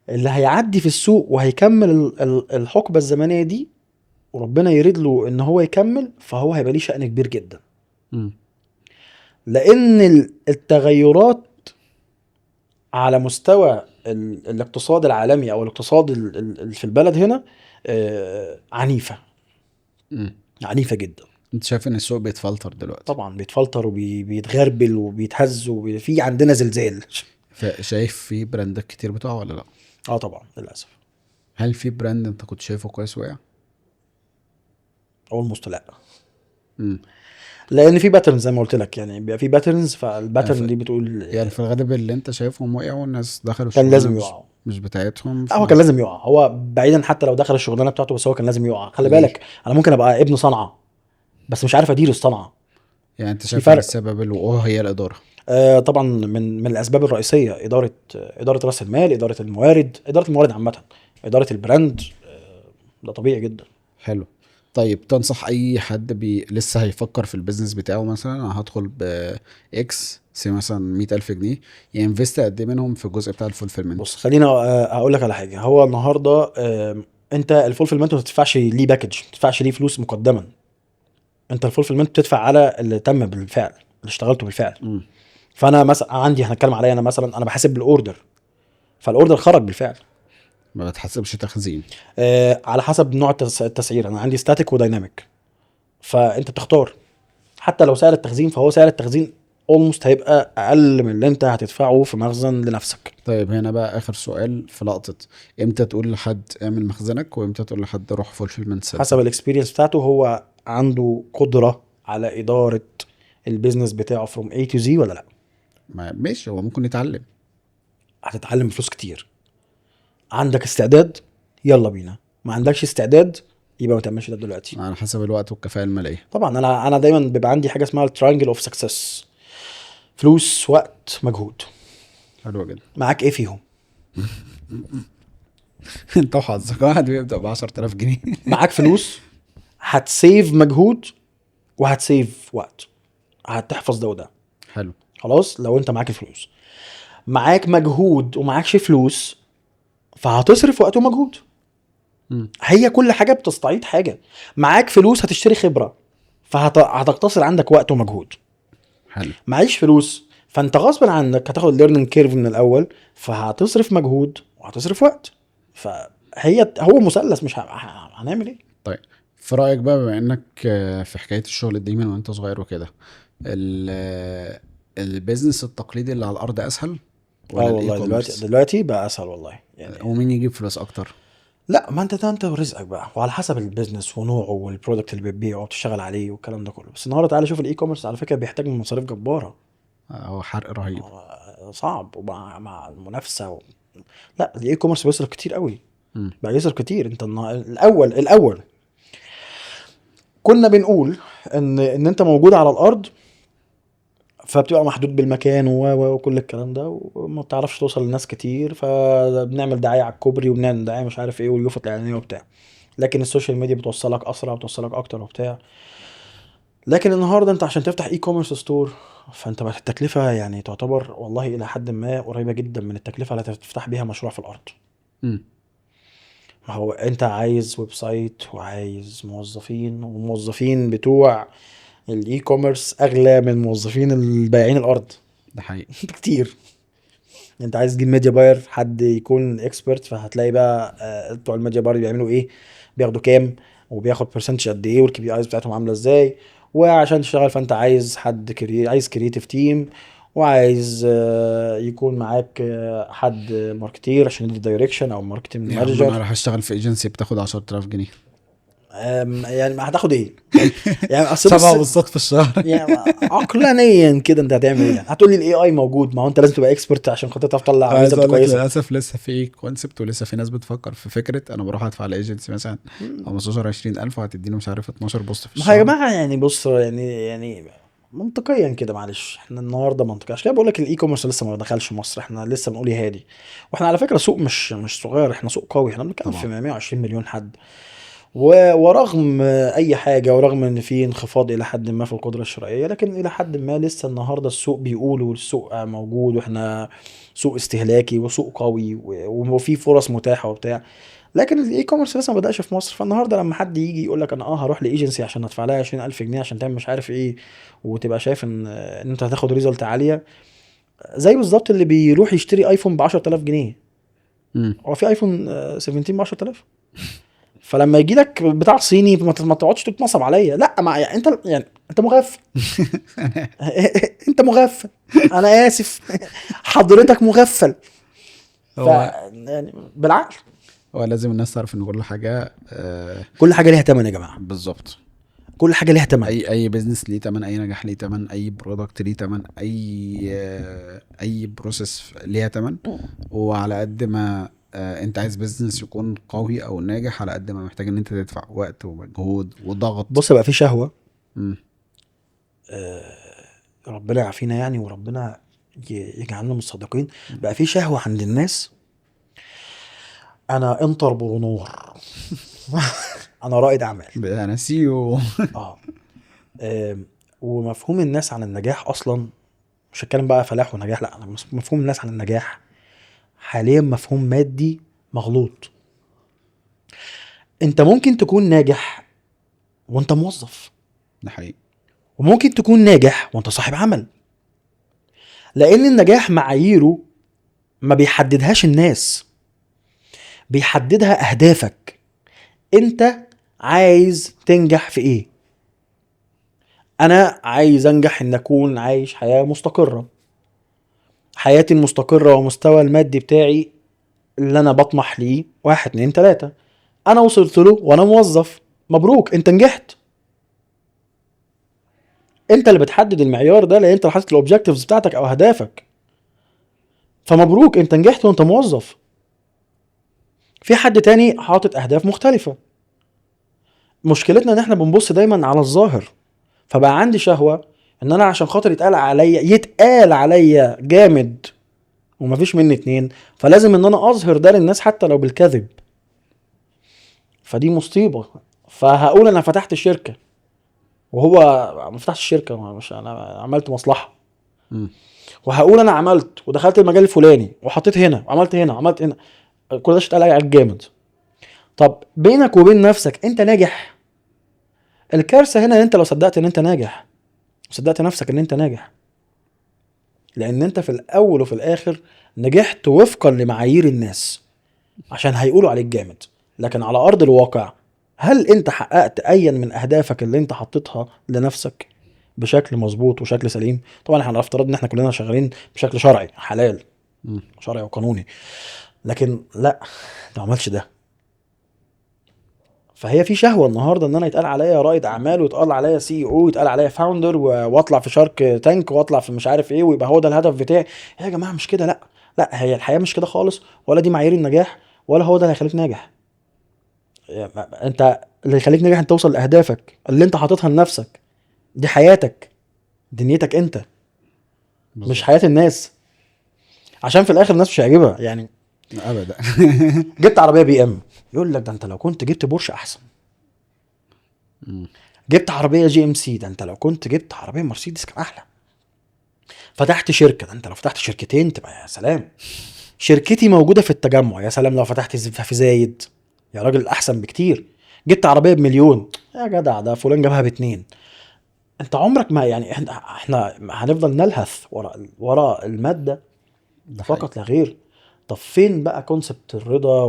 اللي هيعدي في السوق وهيكمل الحقبه الزمنيه دي وربنا يريد له ان هو يكمل، فهو هيبقى ليه شأن كبير جدا. مم. لان التغيرات على مستوى الاقتصاد العالمي او الاقتصاد في البلد هنا عنيفة، مم. عنيفة جدا. انت شايف ان السوق بيتفلتر دلوقتي؟ طبعا بيتفلتر وبيتغربل وبيتهز وفي عندنا زلزال. شايف في براندات كتير بتوع ولا لا؟ اه طبعا للاسف. هل في براند انت كنت شايفه كويس وقع؟ اولموست لا، امم لان في باترنز زي ما قلت لك، يعني بيبقى في باترنز، يعني فالباترن دي بتقول يعني في الغالب اللي انت شايفهم وقعوا والناس دخلوا كان الشغلانه لازم مش يقعوا. مش بتاعتهم هو كان لازم يقع، هو بعيدا حتى لو دخل الشغلانه بتاعته، بس هو كان لازم يقع. خلي ليه؟ بالك انا ممكن ابقى ابن صنعه بس مش عارف ادير الصنعه. يعني انت في شايف ان فرق. السبب الوقوع هي الاداره؟ طبعا من الاسباب الرئيسيه اداره راس المال، اداره الموارد عامه، اداره البراند. ده طبيعي جدا. حلو. طيب تنصح اي حد لسه هيفكر في البيزنس بتاعه، مثلا انا هدخل باكس سي مثلا 100,000 جنيه، ينفست قد ايه منهم في الجزء بتاع الفولفيلمنت؟ بص خلينا اقول لك على حاجه. هو النهارده انت الفولفيلمنت ما تدفعش ليه باكج، ما تدفعش ليه فلوس مقدما. انت الفولفيلمنت بتدفع على اللي تم بالفعل، اللي اشتغلته بالفعل. امم فانا مثلا عندي، هنتكلم عليا انا مثلا، انا بحسب بالاوردر، فالاوردر خرج بالفعل. ما بتحسبش تخزين؟ على حسب نوع التسعير. انا عندي ستاتيك ودايناميك، فانت بتختار. حتى لو سعر التخزين، فهو سعر التخزين اولموست هيبقى اقل من اللي انت هتدفعه في مخزن لنفسك. طيب هنا بقى اخر سؤال في لقطة، امتى تقول لحد اعمل مخزنك وامتى تقول لحد روح فولفيلمنت حسب سنتر؟ الاكسبيرينس بتاعته، هو عنده قدرة على ادارة البيزنس بتاعه from A to Z ولا لا. ماشي، هو ممكن يتعلم. هتتعلم فلوس كتير. عندك استعداد، يلا بينا. ما عندكش استعداد، يبقى ما تعملش ده دلوقتي. على حسب الوقت والكفاءة المالية. طبعا انا دايما بيبقى عندي حاجه اسمها الترينجل اوف سكسس: فلوس، وقت، مجهود. حلو جدا. معاك ايه فيهم؟ انت وحظك، واحد بيبدأ ب 10,000 جنيه. معاك فلوس، هتسيف مجهود وهتسيف وقت، هتحفظ ده وده. حلو. خلاص، لو انت معاك فلوس. معاك مجهود ومعاكش فلوس، فهتصرف وقت ومجهود. مم. هي كل حاجه بتستعيد حاجه. معاك فلوس هتشتري خبره، فهتقتصر عندك وقت ومجهود. حلو. معيش فلوس، فانت غصب عنك هتاخد ليرنينج كيرف من الاول، فهتصرف مجهود وهتصرف وقت. هو مثلث، مش هنعمل ايه. طيب في رأيك بقى، بما انك في حكاية الشغل دي من وانت صغير وكده، البيزنس التقليدي اللي على الارض اسهل اه ولا الاي والله دلوقتي كوميرس؟ دلوقتي بقى اسهل والله يعني. ومين يجيب فلوس اكتر؟ لا، ما انت ورزقك بقى، وعلى حسب البيزنس ونوعه والبرودكت اللي بتبيعه وبتشتغل عليه والكلام ده كله. بس النهارده تعالى شوف الاي كوميرس، على فكره بيحتاج من مصاريف جباره. هو حرق رهيب. صعب، ومع المنافسه لا، الاي كوميرس بيصرف كتير قوي. مم. بقى يصرف كتير. انت الاول كنا بنقول ان انت موجود على الارض، فبتبقى محدود بالمكان وكل الكلام ده، وما بتعرفش توصل لناس كتير، فبنعمل دعايه على الكوبري وبنعمل دعايه مش عارف ايه واليوفط الاعلانيه وبتاع. لكن السوشيال ميديا بتوصلك اسرع وبتوصلك اكتر وبتاع. لكن النهارده انت عشان تفتح اي كوميرس ستور، فانت بقت التكلفه يعني تعتبر والله الى حد ما قريبه جدا من التكلفه اللي تفتح بيها مشروع في الارض. مم. ما هو انت عايز ويب سايت وعايز موظفين، والموظفين بتوع الاي كوميرس اغلى من موظفين البائعين الارض ده حقيقي. كتير. انت عايز تجيب ميديا باير، حد يكون اكسبرت، فهتلاقي بقى بتوع الميديا باير بيعملوا ايه، بياخدوا كام، وبياخد برسنتج قد ايه، والكي بي ايز بتاعتهم عامله ازاي. وعشان تشتغل فانت عايز حد عايز كرييتيف تيم، وعايز يكون معاك حد ماركتير عشان يدي دايركشن، او ماركتنج يا عم انا مانجر. راح اشتغل في ايجنسي بتاخد 10,000 جنيه. يعني ما هتاخد ايه؟ يعني اصل بص، 7 في الشهر. يعني عقلانيا كده انت هتعمل ايه؟ يعني هتقول لي الاي اي موجود، ما هو انت لازم تبقى اكسبرت عشان خاطر تعرف تطلع عايز ريزلت اقول لك كويسه. للاسف لسه في كونسبت، ولسه في ناس بتفكر في فكره انا بروح ادفع لايجنسي مثلا 15 20,000 وهتديني مش عارف 12 بوست في ما هو يا الشهر. جماعه يعني بص، يعني منطقيا كده، معلش احنا النهارده منطقي. عشان كده بقول لك الاي كوميرس لسه ما دخلش مصر، احنا لسه بنقول يا هادي. واحنا على فكره سوق مش صغير، احنا سوق قوي. احنا بنتكلم في طبعا. 120 مليون حد. ورغم اي حاجه، ورغم ان في انخفاض الى حد ما في القدره الشرائيه، لكن الى حد ما لسه النهارده السوق بيقول، والسوق موجود، واحنا سوق استهلاكي وسوق قوي وفي فرص متاحه وبتاع. لكن الاي كوميرس لسه ما بداش في مصر. فالنهارده لما حد يجي يقول لك انا هروح لايجنسي عشان ادفع لها 20000 جنيه عشان تعمل مش عارف ايه، وتبقى شايف ان انت هتاخد ريزلت عاليه، زي بالظبط اللي بيروح يشتري ايفون ب 10000 جنيه. مم. هو في ايفون 17 ب 10000؟ فلما يجي لك بتاع صيني ما تقعدش تتنصب عليا، لا ما يعني انت يعني انت مغفل. انت مغفل، انا اسف. حضرتك مغفل. ف هو يعني بالعقل. هو لازم الناس تعرف ان كل حاجه كل حاجه ليها ثمن يا جماعه، بالظبط. كل حاجه ليها ثمن. اي بيزنس ليه تمن، اي نجاح ليه تمن، اي برودكت ليه تمن، اي بروسيس ليها تمن. وعلى قد ما انت عايز بيزنس يكون قوي او ناجح، على قد ما محتاج ان انت تدفع وقت ومجهود وضغط. بص بقى في شهوه، مم. ربنا يعافينا يعني، وربنا يجعلنا من الصادقين. بقى في شهوه عند الناس، انا انتر برونور. انا رائد اعمال. انا سيو. اه ومفهوم الناس عن النجاح اصلا، مش هتكلم بقى فلاح ونجاح، لا انا مفهوم الناس عن النجاح حاليا مفهوم مادي مغلوط. انت ممكن تكون ناجح وانت موظف، ده حقيقي. وممكن تكون ناجح وانت صاحب عمل، لان النجاح معاييره ما بيحددهاش الناس، بيحددها اهدافك. انت عايز تنجح في ايه؟ انا عايز انجح ان اكون عايش حياة مستقرة، حياتي المستقرة ومستوى المادي بتاعي اللي انا بطمح ليه 1 2 3، انا وصلت له وانا موظف، مبروك انت نجحت. انت اللي بتحدد المعيار ده، لان انت اللي حاطط الاوبجكتيفز بتاعتك او اهدافك، فمبروك انت نجحت وانت موظف. في حد تاني حاطط اهداف مختلفة. مشكلتنا ان احنا بنبص دايما على الظاهر، فبقى عندي شهوة ان انا عشان خاطر يتقال عليا جامد ومفيش مني اتنين، فلازم ان انا اظهر ده للناس حتى لو بالكذب. فدي مصيبة. فهقول انا فتحت شركة، وهو ما فتحش الشركة، مش انا عملت مصلحة. مم. وهقول انا عملت ودخلت المجال الفلاني وحطيت هنا وعملت هنا وعملت هنا، كل ده اتقال عليك جامد. طب بينك وبين نفسك انت ناجح؟ الكارثة هنا ان انت لو صدقت ان انت ناجح، صدقت نفسك ان انت ناجح، لان انت في الاول وفي الاخر نجحت وفقا لمعايير الناس عشان هيقولوا عليك جامد. لكن على ارض الواقع، هل انت حققت ايا من اهدافك اللي انت حطيتها لنفسك بشكل مظبوط وشكل سليم؟ طبعا احنا افترض ان احنا كلنا شغالين بشكل شرعي حلال، مم. شرعي وقانوني، لكن لا، انت ما عملش ده. فهي في شهوه النهارده ان انا يتقال عليا رائد اعمال، ويتقال عليا سي او، ويتقال عليا فاوندر، واطلع في شارك تانك، واطلع في مش عارف ايه، ويبقى هو ده الهدف بتاعي. يا جماعه مش كده، لا لا، هي الحياه مش كده خالص، ولا دي معايير النجاح، ولا هو ده اللي هيخليك ناجح. انت اللي يخليك ناجح انت توصل لاهدافك اللي انت حاططها لنفسك. دي حياتك، دنيتك انت، مش بالظبط. حياه الناس. عشان في الاخر الناس مش هيعجبها يعني. ابدا. جبت عربيه بي ام، يقول لك ده انت لو كنت جبت بورش احسن. مم. جبت عربيه جي ام سي، ده انت لو كنت جبت عربيه مرسيدس كان احلى. فتحت شركه، ده انت لو فتحت شركتين تبقى يا سلام. شركتي موجوده في التجمع، يا سلام لو فتحت في زايد، يا راجل احسن بكتير. جبت عربيه بمليون، يا جدع ده فلان جابها ب2. انت عمرك ما يعني، احنا هنفضل نلهث ورا الماده ده حقيقي. فقط لا غير. طب فين بقى كونسبت الرضا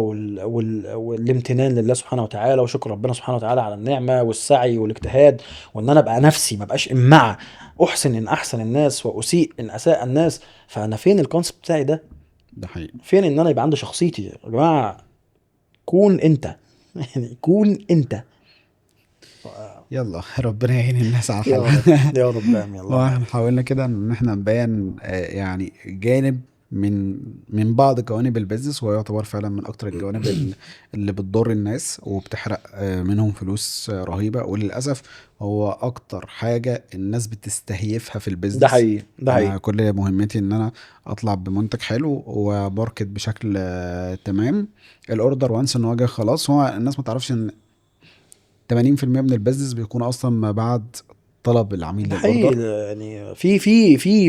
والامتنان لله سبحانه وتعالى، وشكر ربنا سبحانه وتعالى على النعمه والسعي والاجتهاد، وان انا ابقى نفسي، ما بقاش امعه، احسن ان احسن الناس واسيء ان اساء الناس. فانا فين الكونسبت بتاعي ده؟ ده حقيقي. فين ان انا يبقى عندي شخصيتي؟ يا جماعه كون انت. يعني كون انت. يلا ربنا يعين الناس على يا حالها. رب، يا رب امين، اللهم واحنا امين. حاولنا كده ان احنا نبين يعني جانب من بعض جوانب البيزنس، وهو يعتبر فعلا من اكتر الجوانب اللي بتضر الناس وبتحرق منهم فلوس رهيبة. وللأسف هو اكتر حاجة الناس بتستهيفها في ده البيزنس. حقيقي، ده انا حقيقي. كل مهمتي ان انا اطلع بمنتج حلو وماركت بشكل تمام. الاوردر وانس ان هو جاي خلاص. هو الناس ما تعرفش ان 80% من البيزنس بيكون اصلا ما بعد طلب العميل ده حقيقي. للاوردر. يعني في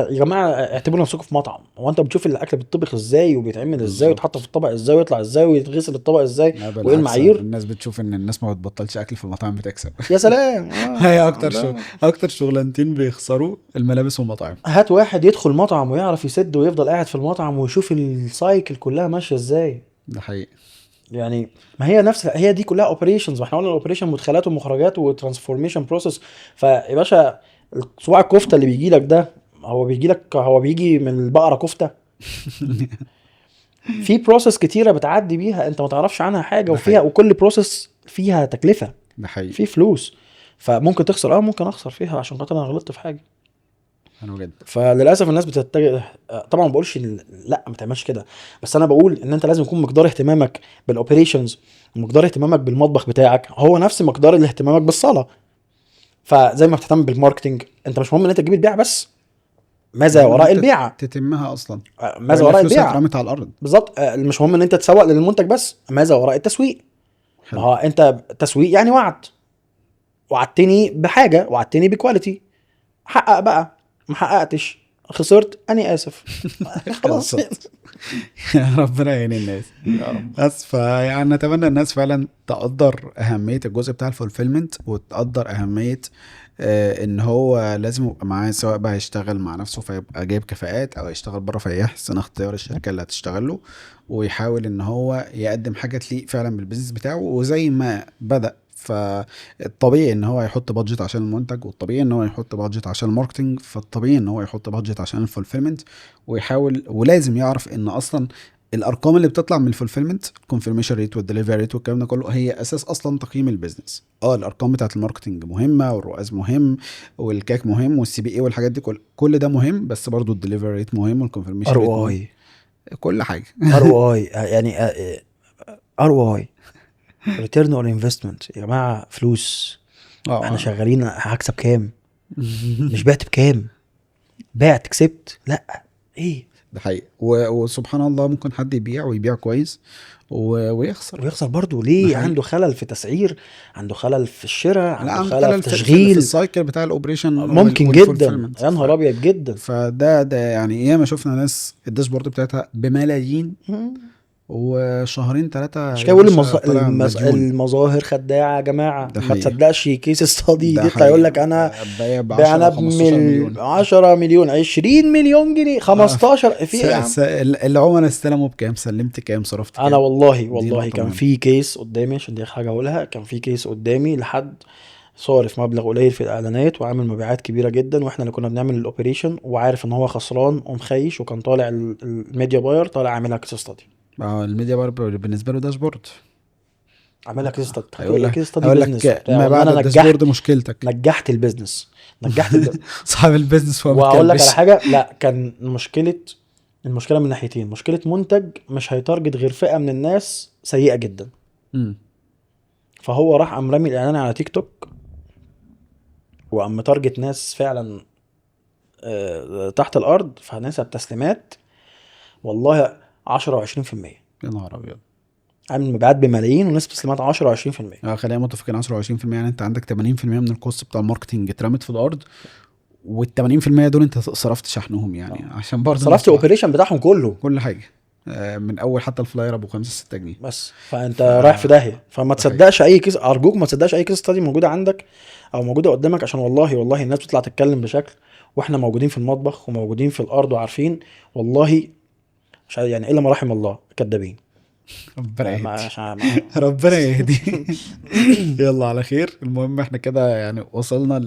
يا جماعه اعتبروا نفسكم في مطعم، هو انت بتشوف الاكل بيتطبخ ازاي وبيتعمل ازاي ويتحط بالظبط. في الطبق ازاي ويطلع ازاي ويتغسل الطبق ازاي لا وايه بالعكس، المعايير؟ الناس بتشوف ان الناس ما بتبطلش اكل في المطاعم بتكسب. يا سلام. هي اكتر لا. اكتر شغلانتين بيخسروا الملابس والمطاعم. هات واحد يدخل مطعم ويعرف يسد ويفضل قاعد في المطعم ويشوف السايكل كلها ماشيه ازاي. ده حقيقي. يعني ما هي نفس هي دي كلها اوبريشنز، ما احنا قلنا الاوبريشن مدخلات ومخرجات وترانسفورميشن بروسيس. فيا باشا صباع الكفته اللي بيجي لك ده هو بيجي من البقره كفته. في بروسيس كتيره بتعدي بيها انت ما تعرفش عنها حاجه، ده وفيها حقيقي. وكل بروسيس فيها تكلفه، ده حقيقي. في فلوس. فممكن تخسر، ممكن اخسر فيها عشان خاطر انا غلطت في حاجه. حلو جدا. فللاسف الناس بتتجه. طبعا ما بقولش لا ما تعملش كده، بس انا بقول ان انت لازم يكون مقدار اهتمامك بالاوبريشنز ومقدار اهتمامك بالمطبخ بتاعك هو نفس مقدار اهتمامك بالصاله. فزي ما بتهتم بالماركتنج، انت مش مهم ان انت تجيب البيع بس، ماذا المهم ان وراء انت البيعه. تتمها اصلا، ماذا والا وراء فلوسها البيعه اترمت على الارض. بالظبط. مش مهم ان انت تسوق للمنتج بس، ماذا وراء التسويق. ما حلو. هو انت تسويق يعني وعدتني بحاجه، وعدتني بكواليتي، حقق بقى. ما حققتش، خسرت، اني اسف. خلاص. خلصت. ربنا يعين الناس. يا رب. بس فيعني نتمنى الناس فعلا تقدر اهميه الجزء بتاع الفولفيلمنت، وتقدر اهميه ان هو لازم يبقى معاه، سواء بقى يشتغل مع نفسه فيبقى جايب كفاءات، او يشتغل بره فيحسن اختيار الشركه اللي هتشتغل له، ويحاول ان هو يقدم حاجه تليق فعلا بالبيزنس بتاعه. وزي ما بدأ، فالطبيعي ان هو يحط بادجت عشان المنتج، والطبيعي ان هو يحط بادجت عشان الماركتنج، فالطبيعي ان هو يحط بادجت عشان الفولفيلمنت. ويحاول، ولازم يعرف ان اصلا الارقام اللي بتطلع من الفولفيلمنت، الكونفirmation ريت والدليفري ريت والكلام ده كله، هي اساس اصلا تقييم البيزنس. الارقام بتاعت الماركتنج مهمه، والرؤاز مهم، والكاك مهم، والسي بي اي والحاجات دي، كل ده مهم، بس برضو الدليفري ريت مهم، والكونفirmation ار ريت او مهم. اي. كل حاجه. ار او اي يعني ار او اي، ريتيرن اون انفستمنت. يا جماعه فلوس، احنا اه. شغالين، هكسب كام؟ مش بعت بكام، بعت كسبت، لا ايه. ده حقيقي. وسبحان الله ممكن حد يبيع ويبيع كويس ويخسر. ويخسر برضه ده ليه؟ حقيقي. عنده خلل في تسعير، عنده خلل في الشراء، لا، عنده عنده خلل في خلل في تشغيل. السايكل بتاع الاوبريشن ممكن جدا، والفولفيلمنت. يا نهار ابيض جدا. فده يعني ياما شفنا ناس الداشبورد بتاعتها بملايين، وشهرين ثلاثة مش يا كده بقول باشا طالع مديون. المظاهر خداعه يا جماعه. ده ما حقيقي. تصدقش كيس ستادي ده يطلع يقول حقيقي. لك انا بايع ب 10 بعنا 15 مليون. 10 مليون، 20 مليون جنيه، آه، 15، في ايه يا عم؟ العملاء استلموا بكام، سلمت كام، صرفت انا كام. والله دي والله نقطة كان مهمة. في كيس قدامي، عشان دي حاجه اقولها، كان في كيس قدامي لحد صارف مبلغ قليل في الاعلانات وعامل مبيعات كبيره جدا، واحنا اللي كنا بنعمل الاوبريشن، وعارف ان هو خسران ومخيش، وكان طالع الميديا باير طالع عاملها كيس ستادي. الميديا بار بالنسبة له داشبورد. عاملها كيس ستادي، هيقول لك كيس ستادي هيقول بيزنس لك وبتاع، ما وان بعد انا الداشبورد مشكلتك. نجحت البيزنس، نجحت صاحب البيزنس هو وهقول لك على متكلبش. حاجه، لا كان المشكله من ناحيتين. مشكله منتج مش هيتارجت غير فئه من الناس سيئه جدا، مم. فهو راح قام رامي الاعلان على تيك توك، وقام متارجت ناس فعلا تحت الارض، فنسب تسليمات والله 10 و20%. يا نهار ابيض. عامل مبيعات بملايين ونسبة تسليمات 10 و20%. خلينا متفقين 10 و20%، يعني انت عندك 80% من الكوست بتاع الماركتنج اترمت في الارض، وال 80% دول انت صرفت شحنهم، يعني عشان برضه الناس صرفت الاوبريشن بتاعهم كله كل حاجه، من اول حتى الفلاير ابو 5-6 جنيه. بس. فانت رايح في داهيه. فما ده حقيقي. تصدقش اي كيس، ارجوك ما تصدقش اي كيس ستادي موجوده عندك او موجوده قدامك، عشان والله والله الناس بتطلع تتكلم بشكل، واحنا موجودين في المطبخ وموجودين في الارض وعارفين، والله مش عارف يعني الا ما رحم الله كدابين. ربنا يهدي. عشان ربنا يهدي. يلا على خير. المهم احنا كده يعني وصلنا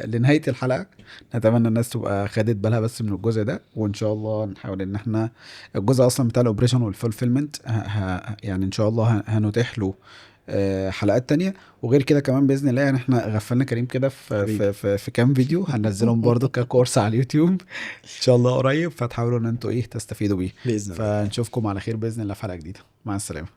لنهاية الحلقة. نتمنى الناس تبقى خدت بالها بس من الجزء ده، وان شاء الله نحاول ان احنا الجزء اصلا بتاع الاوبريشن والفولفيلمنت يعني ان شاء الله هنتيح له حلقات تانية. وغير كده كمان باذن الله، يعني احنا غفلنا كريم كده في كام فيديو هننزلهم برضو ككورس على اليوتيوب ان شاء الله قريب، فتحاولوا ان انتوا تستفيدوا بيه. باذن الله. فنشوفكم على خير باذن الله في حلقة جديدة. مع السلامة.